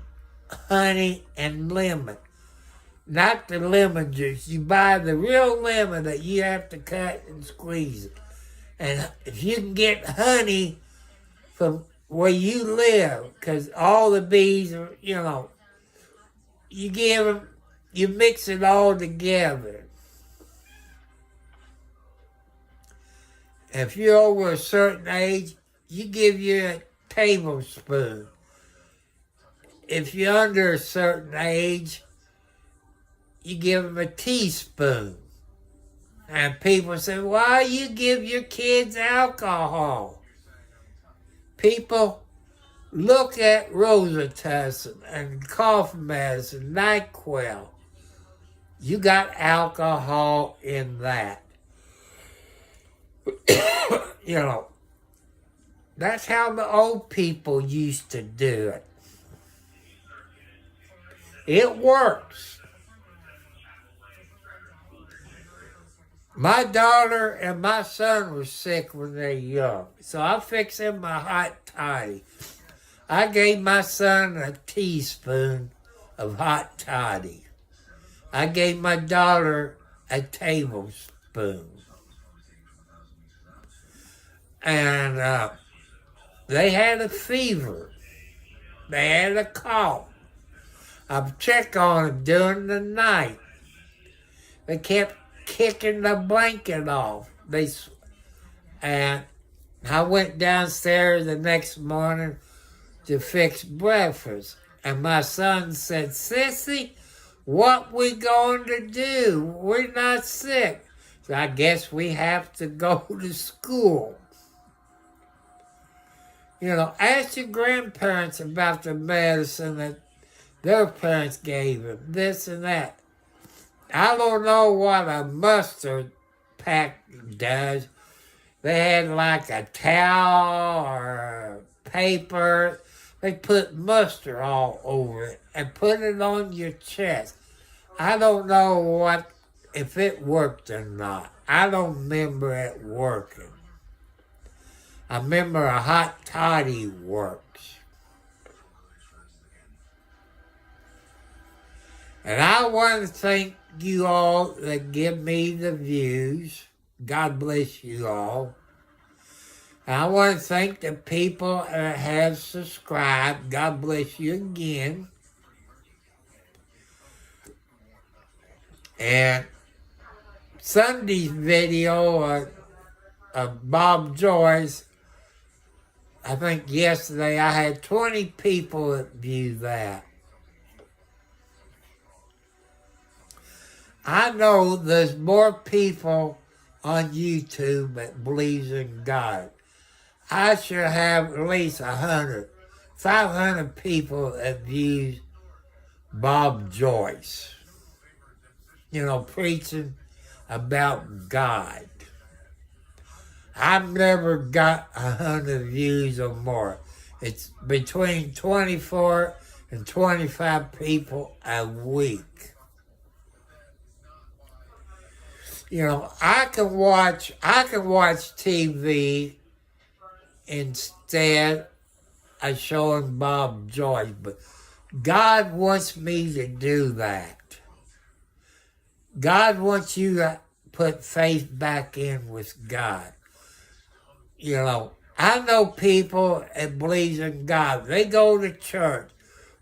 honey, and lemon. Not the lemon juice. You buy the real lemon that you have to cut and squeeze it. And if you can get honey from where you live, because all the bees are, you mix it all together. If you're over a certain age, you give you a tablespoon. If you're under a certain age, you give them a teaspoon. And people say, why you give your kids alcohol? People, look at Robitussin and cough medicine, NyQuil. You got alcohol in that. That's how the old people used to do it. It works. My daughter and my son were sick when they were young, so I fixed them a hot toddy. I gave my son a teaspoon of hot toddy. I gave my daughter a tablespoon. And they had a fever. They had a cough. I checked on them during the night. They kept kicking the blanket off. And I went downstairs the next morning to fix breakfast. And my son said, Sissy, what we going to do? We're not sick. So I guess we have to go to school. Ask your grandparents about the medicine that their parents gave them, this and that. I don't know what a mustard pack does. They had like a towel or paper. They put mustard all over it and put it on your chest. I don't know if it worked or not. I don't remember it working. I remember a hot toddy works. And I want to thank you all that give me the views. God bless you all. And I want to thank the people that have subscribed. God bless you again. And Sunday's video of Bob Joyce, I think yesterday I had 20 people that viewed that. I know there's more people on YouTube that believes in God. I should have at least 500 people that views Bob Joyce. Preaching about God. I've never got 100 views or more. It's between 24 and 25 people a week. I can watch TV instead of showing Bob Joyce, but God wants me to do that. God wants you to put faith back in with God. I know people that believe in God. They go to church.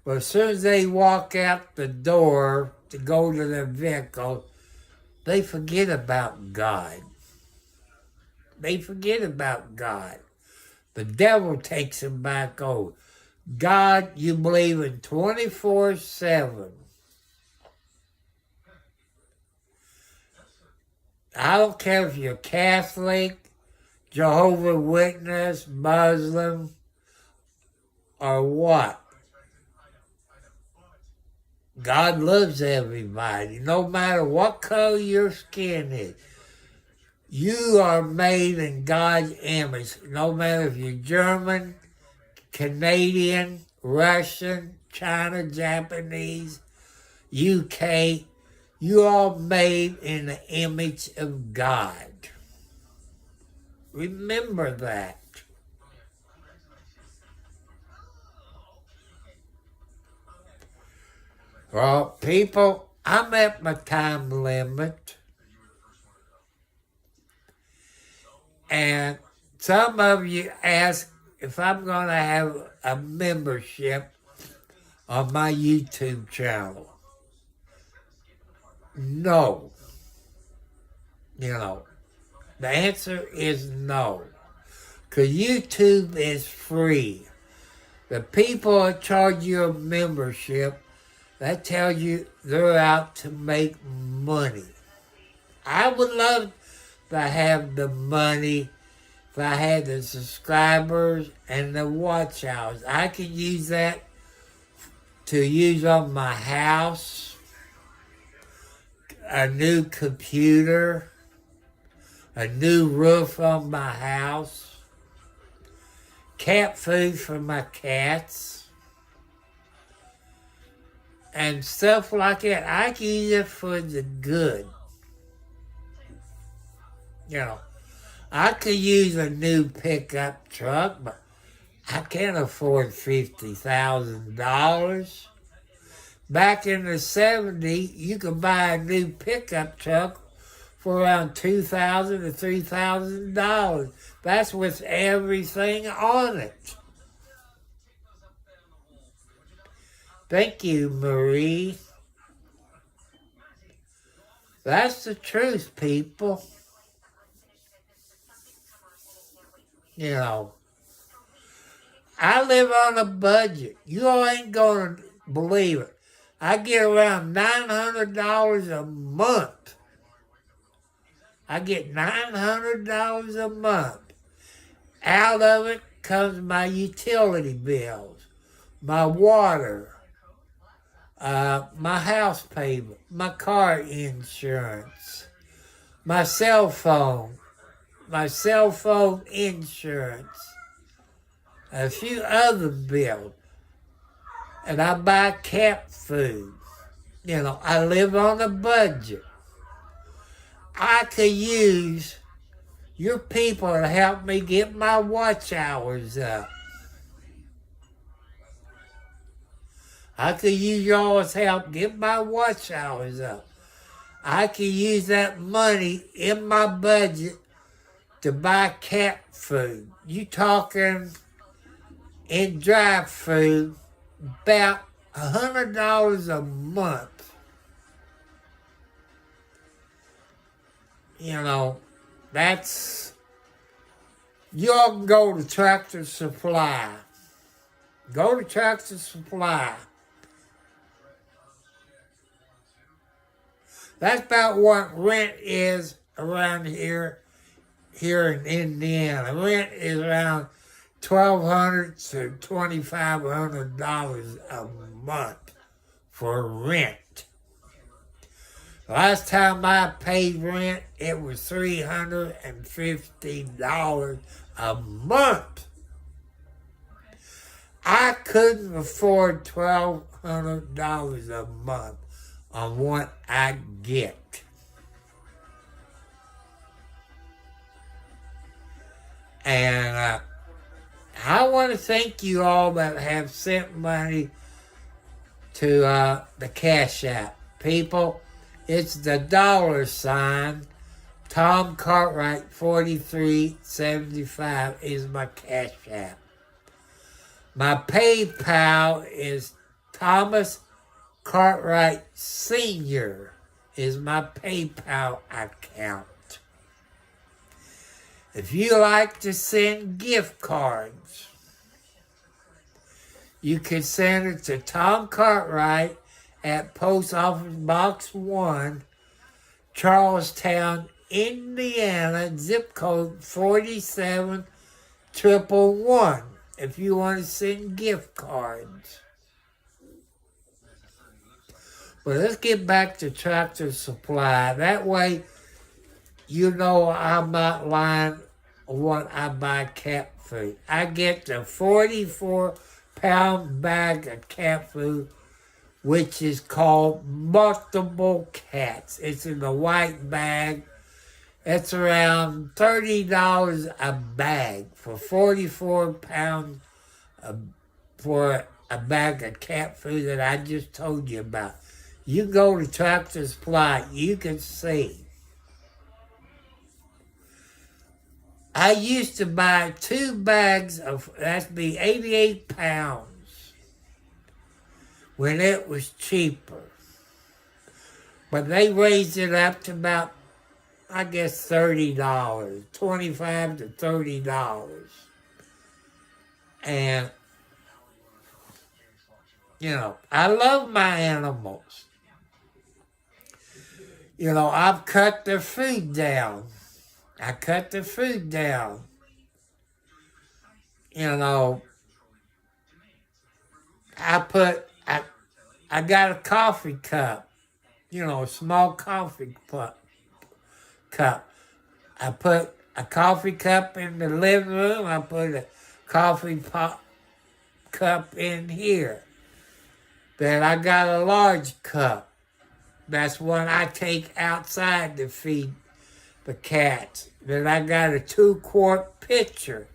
But as soon as they walk out the door to go to their vehicle, they forget about God. They forget about God. The devil takes them back over. God, you believe in 24/7. I don't care if you're Catholic, Jehovah's Witness, Muslim, or what. God loves everybody, no matter what color your skin is. You are made in God's image, no matter if you're German, Canadian, Russian, China, Japanese, UK. You are made in the image of God. Remember that. Well, people, I'm at my time limit. And some of you ask if I'm going to have a membership on my YouTube channel. No. The answer is no. Because YouTube is free. The people that charge you a membership, that tells you they're out to make money. I would love to have the money if I had the subscribers and the watch hours. I could use that to use on my house, a new computer, a new roof on my house, cat food for my cats, and stuff like that. I can use it for the good. I could use a new pickup truck, but I can't afford $50,000. Back in the 70s, you could buy a new pickup truck for around $2,000 to $3,000. That's with everything on it. Thank you, Marie. That's the truth, people. I live on a budget. You all ain't going to believe it. I get around $900 a month. I get $900 a month. Out of it comes my utility bills, my water, my house payment, my car insurance, my cell phone insurance, a few other bills. And I buy cat food. I live on a budget. I could use your people to help me get my watch hours up. I could use y'all's help get my watch hours up. I could use that money in my budget to buy cat food. You talking in dry food about $100 a month. That's, you all can go to Tractor Supply. Go to Tractor Supply. That's about what rent is around here in Indiana. Rent is around $1,200 to $2,500 a month for rent. Last time I paid rent, it was $350 a month. I couldn't afford $1,200 a month on what I get. And I want to thank you all that have sent money to the Cash App. People, it's the $, Tom Cartwright 4375 is my Cash App. My PayPal is Thomas Cartwright Sr. is my PayPal account. If you like to send gift cards, you can send it to Tom Cartwright at Post Office Box 1, Charlestown, Indiana, zip code 47111, if you want to send gift cards. But let's get back to Tractor Supply. That way, you know I'm not lying when I buy cat food. I get the 44-pound bag of cat food, which is called Multiple Cats. It's in a white bag. It's around $30 a bag for 44 pounds for a bag of cat food that I just told you about. You go to Tractor Supply, you can see. I used to buy 2 bags of, that'd be 88 pounds, when it was cheaper. But they raised it up to about, I guess, $30, $25 to $30. And, you know, I love my animals. You know, I've cut their food down. I cut the food down. You know, I got a coffee cup, you know, a small coffee cup. I put a coffee cup in the living room. I put a coffee cup in here. Then I got a large cup. That's one I take outside to feed the cats. Then I got a 2-quart pitcher.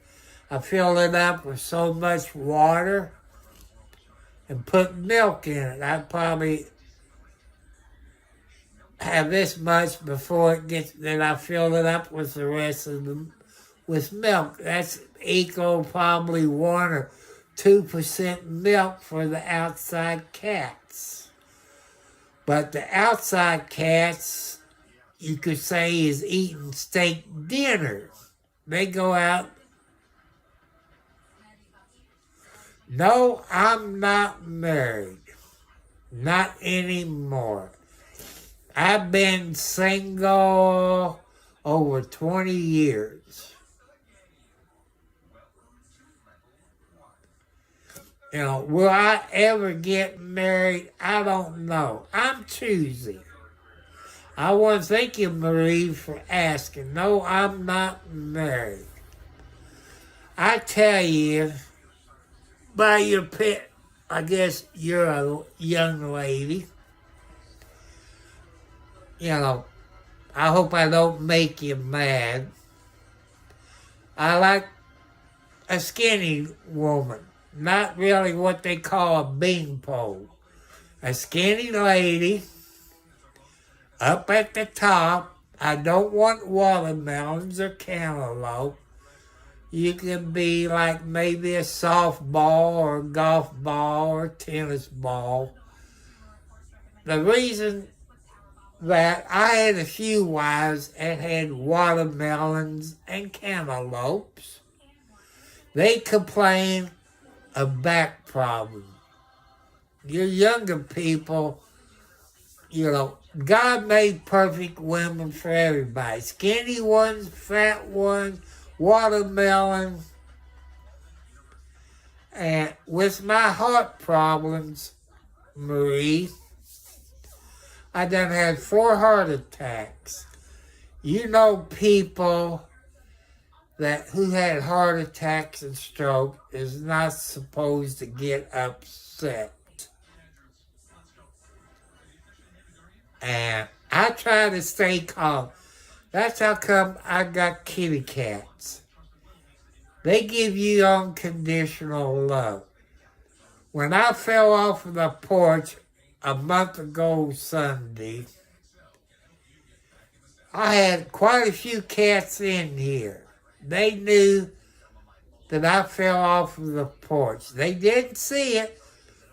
I fill it up with so much water and put milk in it. I probably have this much before it gets, then I fill it up with the rest of them with milk. That's equal probably 1 or 2% milk for the outside cats. But the outside cats, you could say, is eating steak dinner. They go out. No, I'm not married. Not anymore. I've been single over 20 years. You know, will I ever get married? I don't know. I'm choosy. I want to thank you, Marie, for asking. No, I'm not married. I tell you, by your pet, I guess you're a young lady. You know, I hope I don't make you mad. I like a skinny woman. Not really what they call a beanpole. A skinny lady. Up at the top. I don't want watermelons or cantaloupe. You can be like maybe a softball or a golf ball or tennis ball. The reason that I had a few wives that had watermelons and cantaloupes, they complain of back problems. Your younger people, you know, God made perfect women for everybody. Skinny ones, fat ones, watermelon. And with my heart problems, Marie, I done had 4 heart attacks. You know people who had heart attacks and stroke is not supposed to get upset. And I try to stay calm. That's how come I got kitty cats. They give you unconditional love. When I fell off of the porch a month ago Sunday, I had quite a few cats in here. They knew that I fell off of the porch. They didn't see it,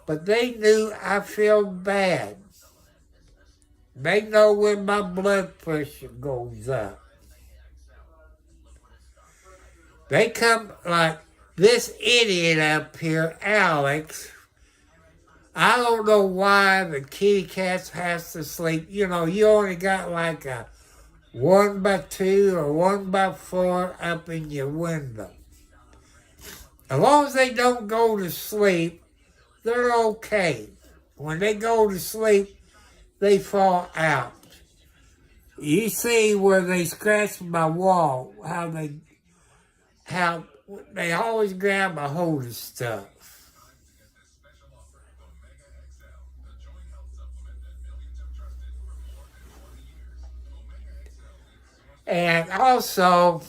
But they knew I feel bad. They know when my blood pressure goes up. They come like this idiot up here, Alex. I don't know why the kitty cats has to sleep. You know, you only got like a 1x2 or 1x4 up in your window. As long as they don't go to sleep, they're okay. When they go to sleep, they fall out. You see where they scratch my wall, how they always grab a hold of stuff. And also,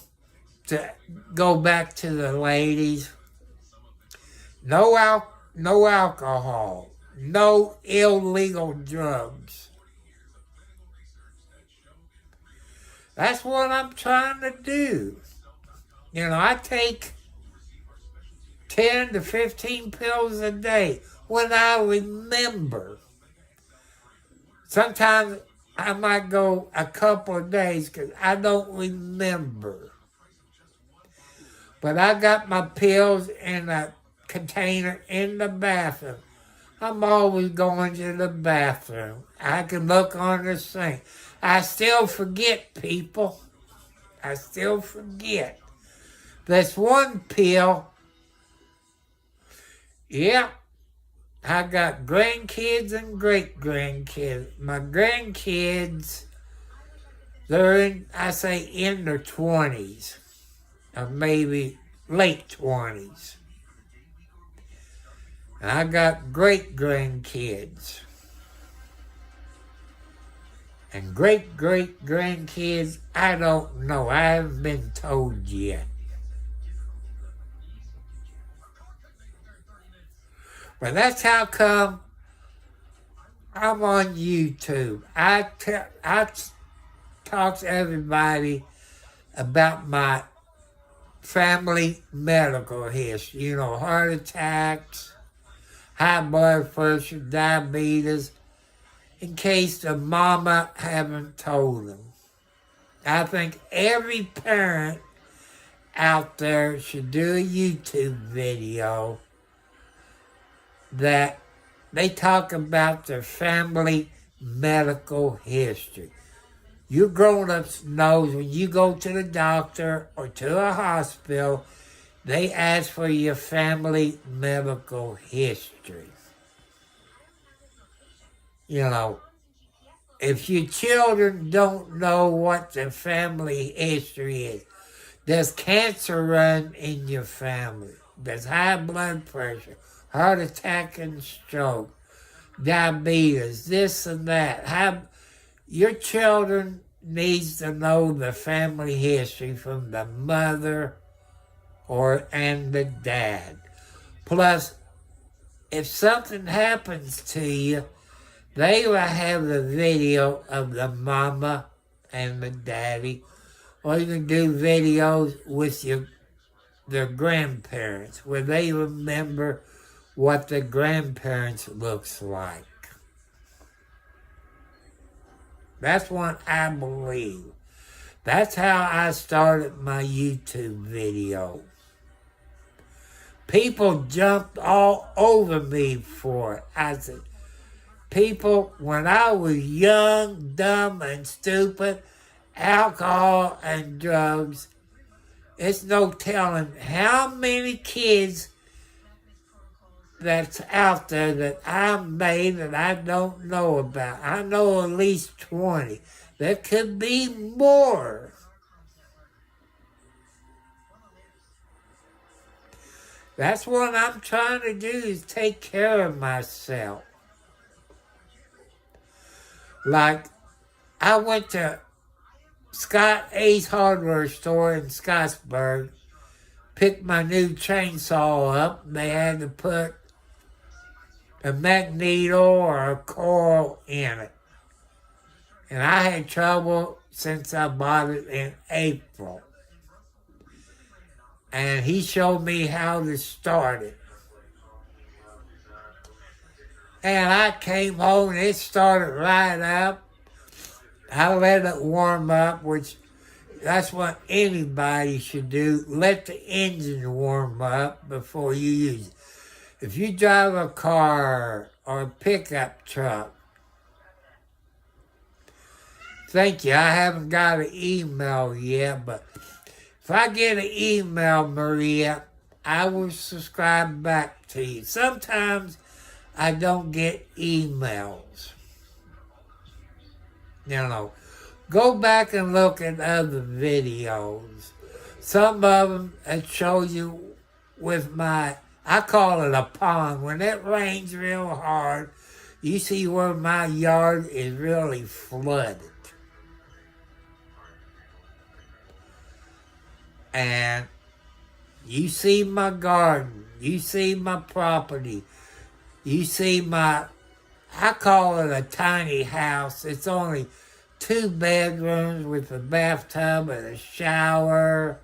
to go back to the ladies, no alcohol, no illegal drugs. That's what I'm trying to do. You know, I take 10 to 15 pills a day when I remember. Sometimes I might go a couple of days because I don't remember. But I got my pills in a container in the bathroom. I'm always going to the bathroom. I can look on the sink. I still forget, people. I still forget. That's one pill. Yep. I got grandkids and great-grandkids. My grandkids, they're in their 20s. Or maybe late 20s. And I got great-grandkids. And great-great-grandkids, I don't know. I haven't been told yet. But that's how come I'm on YouTube. I talk to everybody about my family medical history. You know, heart attacks, high blood pressure, diabetes, in case the mama haven't told them. I think every parent out there should do a YouTube video that they talk about their family medical history. You grown-ups know when you go to the doctor or to a hospital, they ask for your family medical history. You know, if your children don't know what their family history is, there's cancer run in your family. There's high blood pressure, heart attack and stroke, diabetes, this and that. Your children needs to know the family history from the mother and the dad. Plus, if something happens to you, they will have the video of the mama and the daddy, or you can do videos with their grandparents, where they remember what the grandparents looks like. That's what I believe. That's how I started my YouTube video. People jumped all over me for it. I said, people, when I was young, dumb, and stupid, alcohol and drugs, it's no telling how many kids that's out there that I made that I don't know about. I know at least 20. There could be more. That's what I'm trying to do, is take care of myself. Like, I went to Scott Ace Hardware store in Scottsburg, picked my new chainsaw up. They had to put a magneto or a coil in it. And I had trouble since I bought it in April. And he showed me how to start it. And I came home and it started right up. I let it warm up, which that's what anybody should do. Let the engine warm up before you use it. If you drive a car or a pickup truck, thank you. I haven't got an email yet, but if I get an email, Maria, I will subscribe back to you. Sometimes I don't get emails. Go back and look at other videos. Some of them that show you with I call it a pond. When it rains real hard, you see where my yard is really flooded. And you see my garden. You see my property. You see I call it a tiny house. It's only 2 bedrooms with a bathtub and a shower,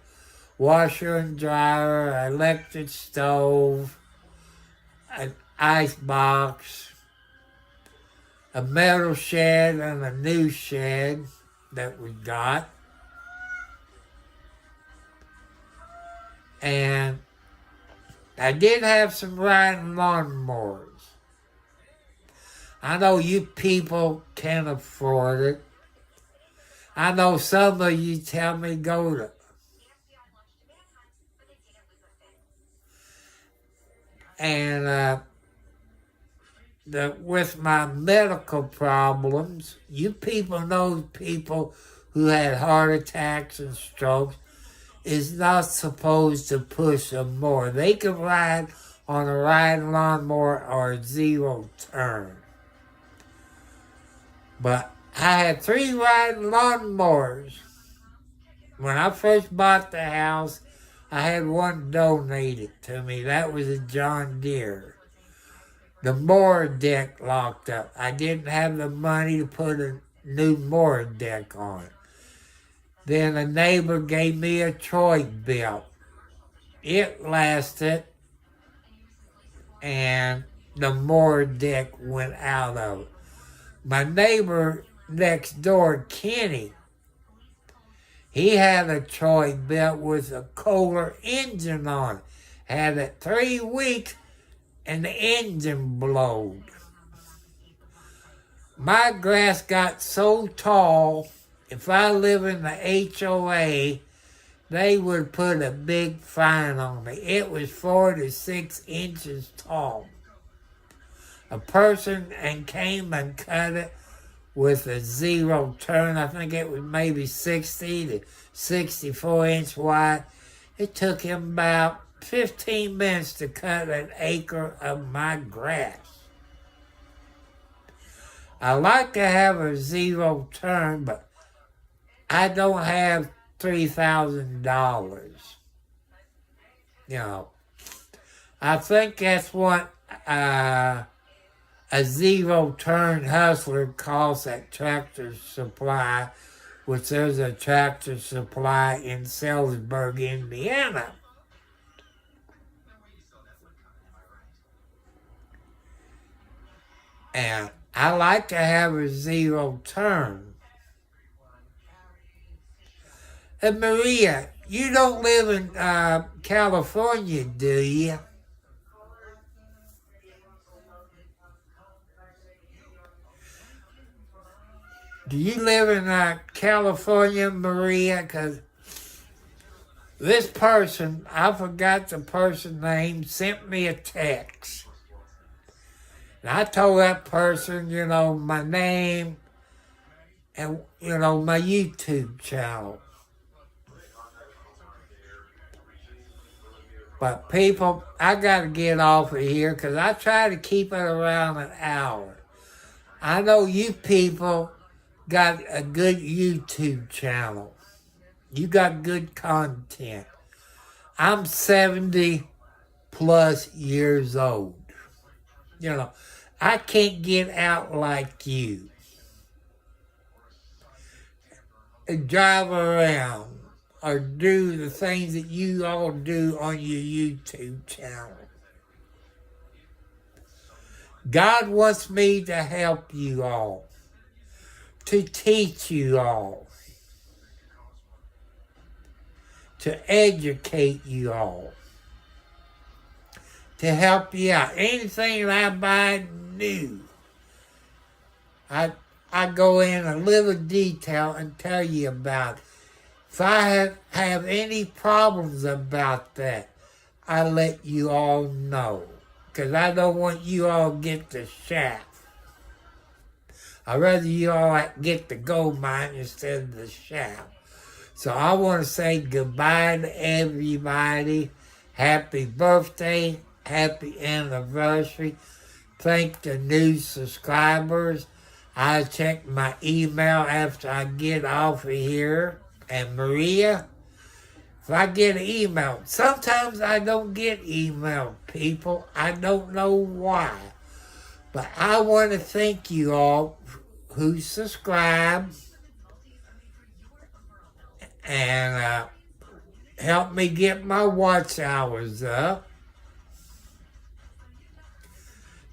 washer and dryer, electric stove, an ice box, a metal shed and a new shed that we got. And I did have some riding lawnmowers. I know you people can't afford it. I know some of you tell me go to. And with my medical problems, you people know people who had heart attacks and strokes is not supposed to push them more. They can ride on a riding lawnmower or a zero turn. But I had 3 riding lawnmowers. When I first bought the house, I had one donated to me. That was a John Deere. The mower deck locked up. I didn't have the money to put a new mower deck on it. Then a neighbor gave me a Troy belt. It lasted, and the mower deck went out of it. My neighbor next door, Kenny, he had a Troy belt with a Kohler engine on it. Had it 3 weeks, and the engine blowed. My grass got so tall, if I live in the HOA, they would put a big fine on me. It was 4 to 6 inches tall. A person came and cut it with a zero turn. I think it was maybe 60 to 64 inch wide. It took him about 15 minutes to cut an acre of my grass. I like to have a zero turn, but I don't have $3,000. I think that's what a zero turn hustler costs at Tractor Supply, which there's a Tractor Supply in Salisbury, Indiana. And I like to have a zero turn. And Maria, you don't live in California, do you? Do you live in California, Maria? Because this person, I forgot the person's name, sent me a text. And I told that person, my name and, my YouTube channel. But people, I got to get off of here because I try to keep it around an hour. I know you people got a good YouTube channel. You got good content. I'm 70 plus years old. I can't get out like you and drive around or do the things that you all do on your YouTube channel. God wants me to help you all, to teach you all, to educate you all, to help you out. Anything that I knew, I go in a little detail and tell you about it. If I have any problems about that, I let you all know. Because I don't want you all to get the shaft. I'd rather you all get the gold mine instead of the shaft. So I want to say goodbye to everybody. Happy birthday. Happy anniversary. Thank the new subscribers. I'll check my email after I get off of here. And Maria, if I get an email, sometimes I don't get email, people. I don't know why. But I want to thank you all who subscribe and help me get my watch hours up.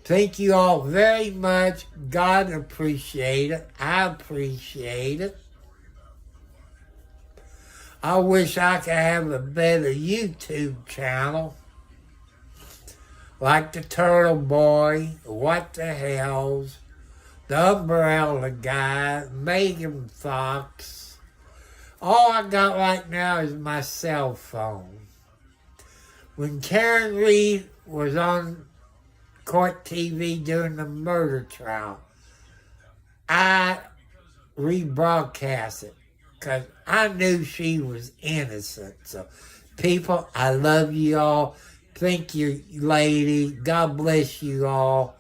Thank you all very much. God appreciate it. I appreciate it. I wish I could have a better YouTube channel. Like the Turtle Boy, What the Hells, the Umbrella Guy, Megan Fox. All I got right now is my cell phone. When Karen Reed was on court TV during the murder trial, I rebroadcast it because I knew she was innocent. So, people, I love you all. Thank you, lady. God bless you all.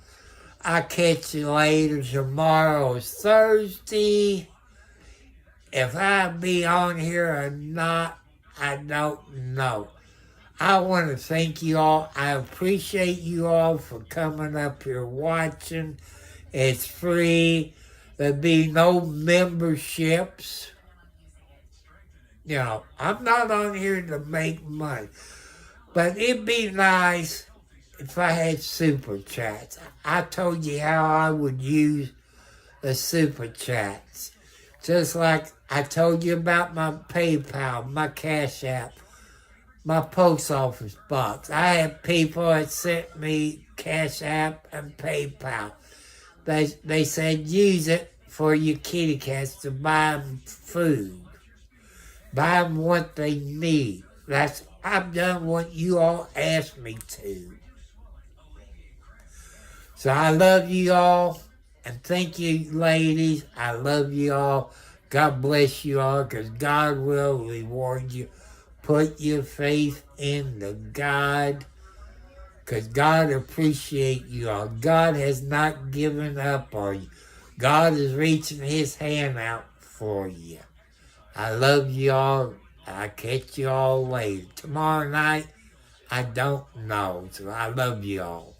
I'll catch you later. Tomorrow is Thursday. If I'll be on here or not, I don't know. I want to thank you all. I appreciate you all for coming up here watching. It's free. There'll be no memberships. You know, I'm not on here to make money. But it'd be nice if I had super chats. I told you how I would use the super chats. Just like I told you about my PayPal, my Cash App, my post office box. I had people that sent me Cash App and PayPal. They said use it for your kitty cats to buy them food. Buy them what they need. I've done what you all asked me to. So I love you all. And thank you, ladies. I love you all. God bless you all, because God will reward you. Put your faith in the God, because God appreciates you all. God has not given up on you. God is reaching his hand out for you. I love you all. I'll catch you all later. Tomorrow night, I don't know. So I love you all.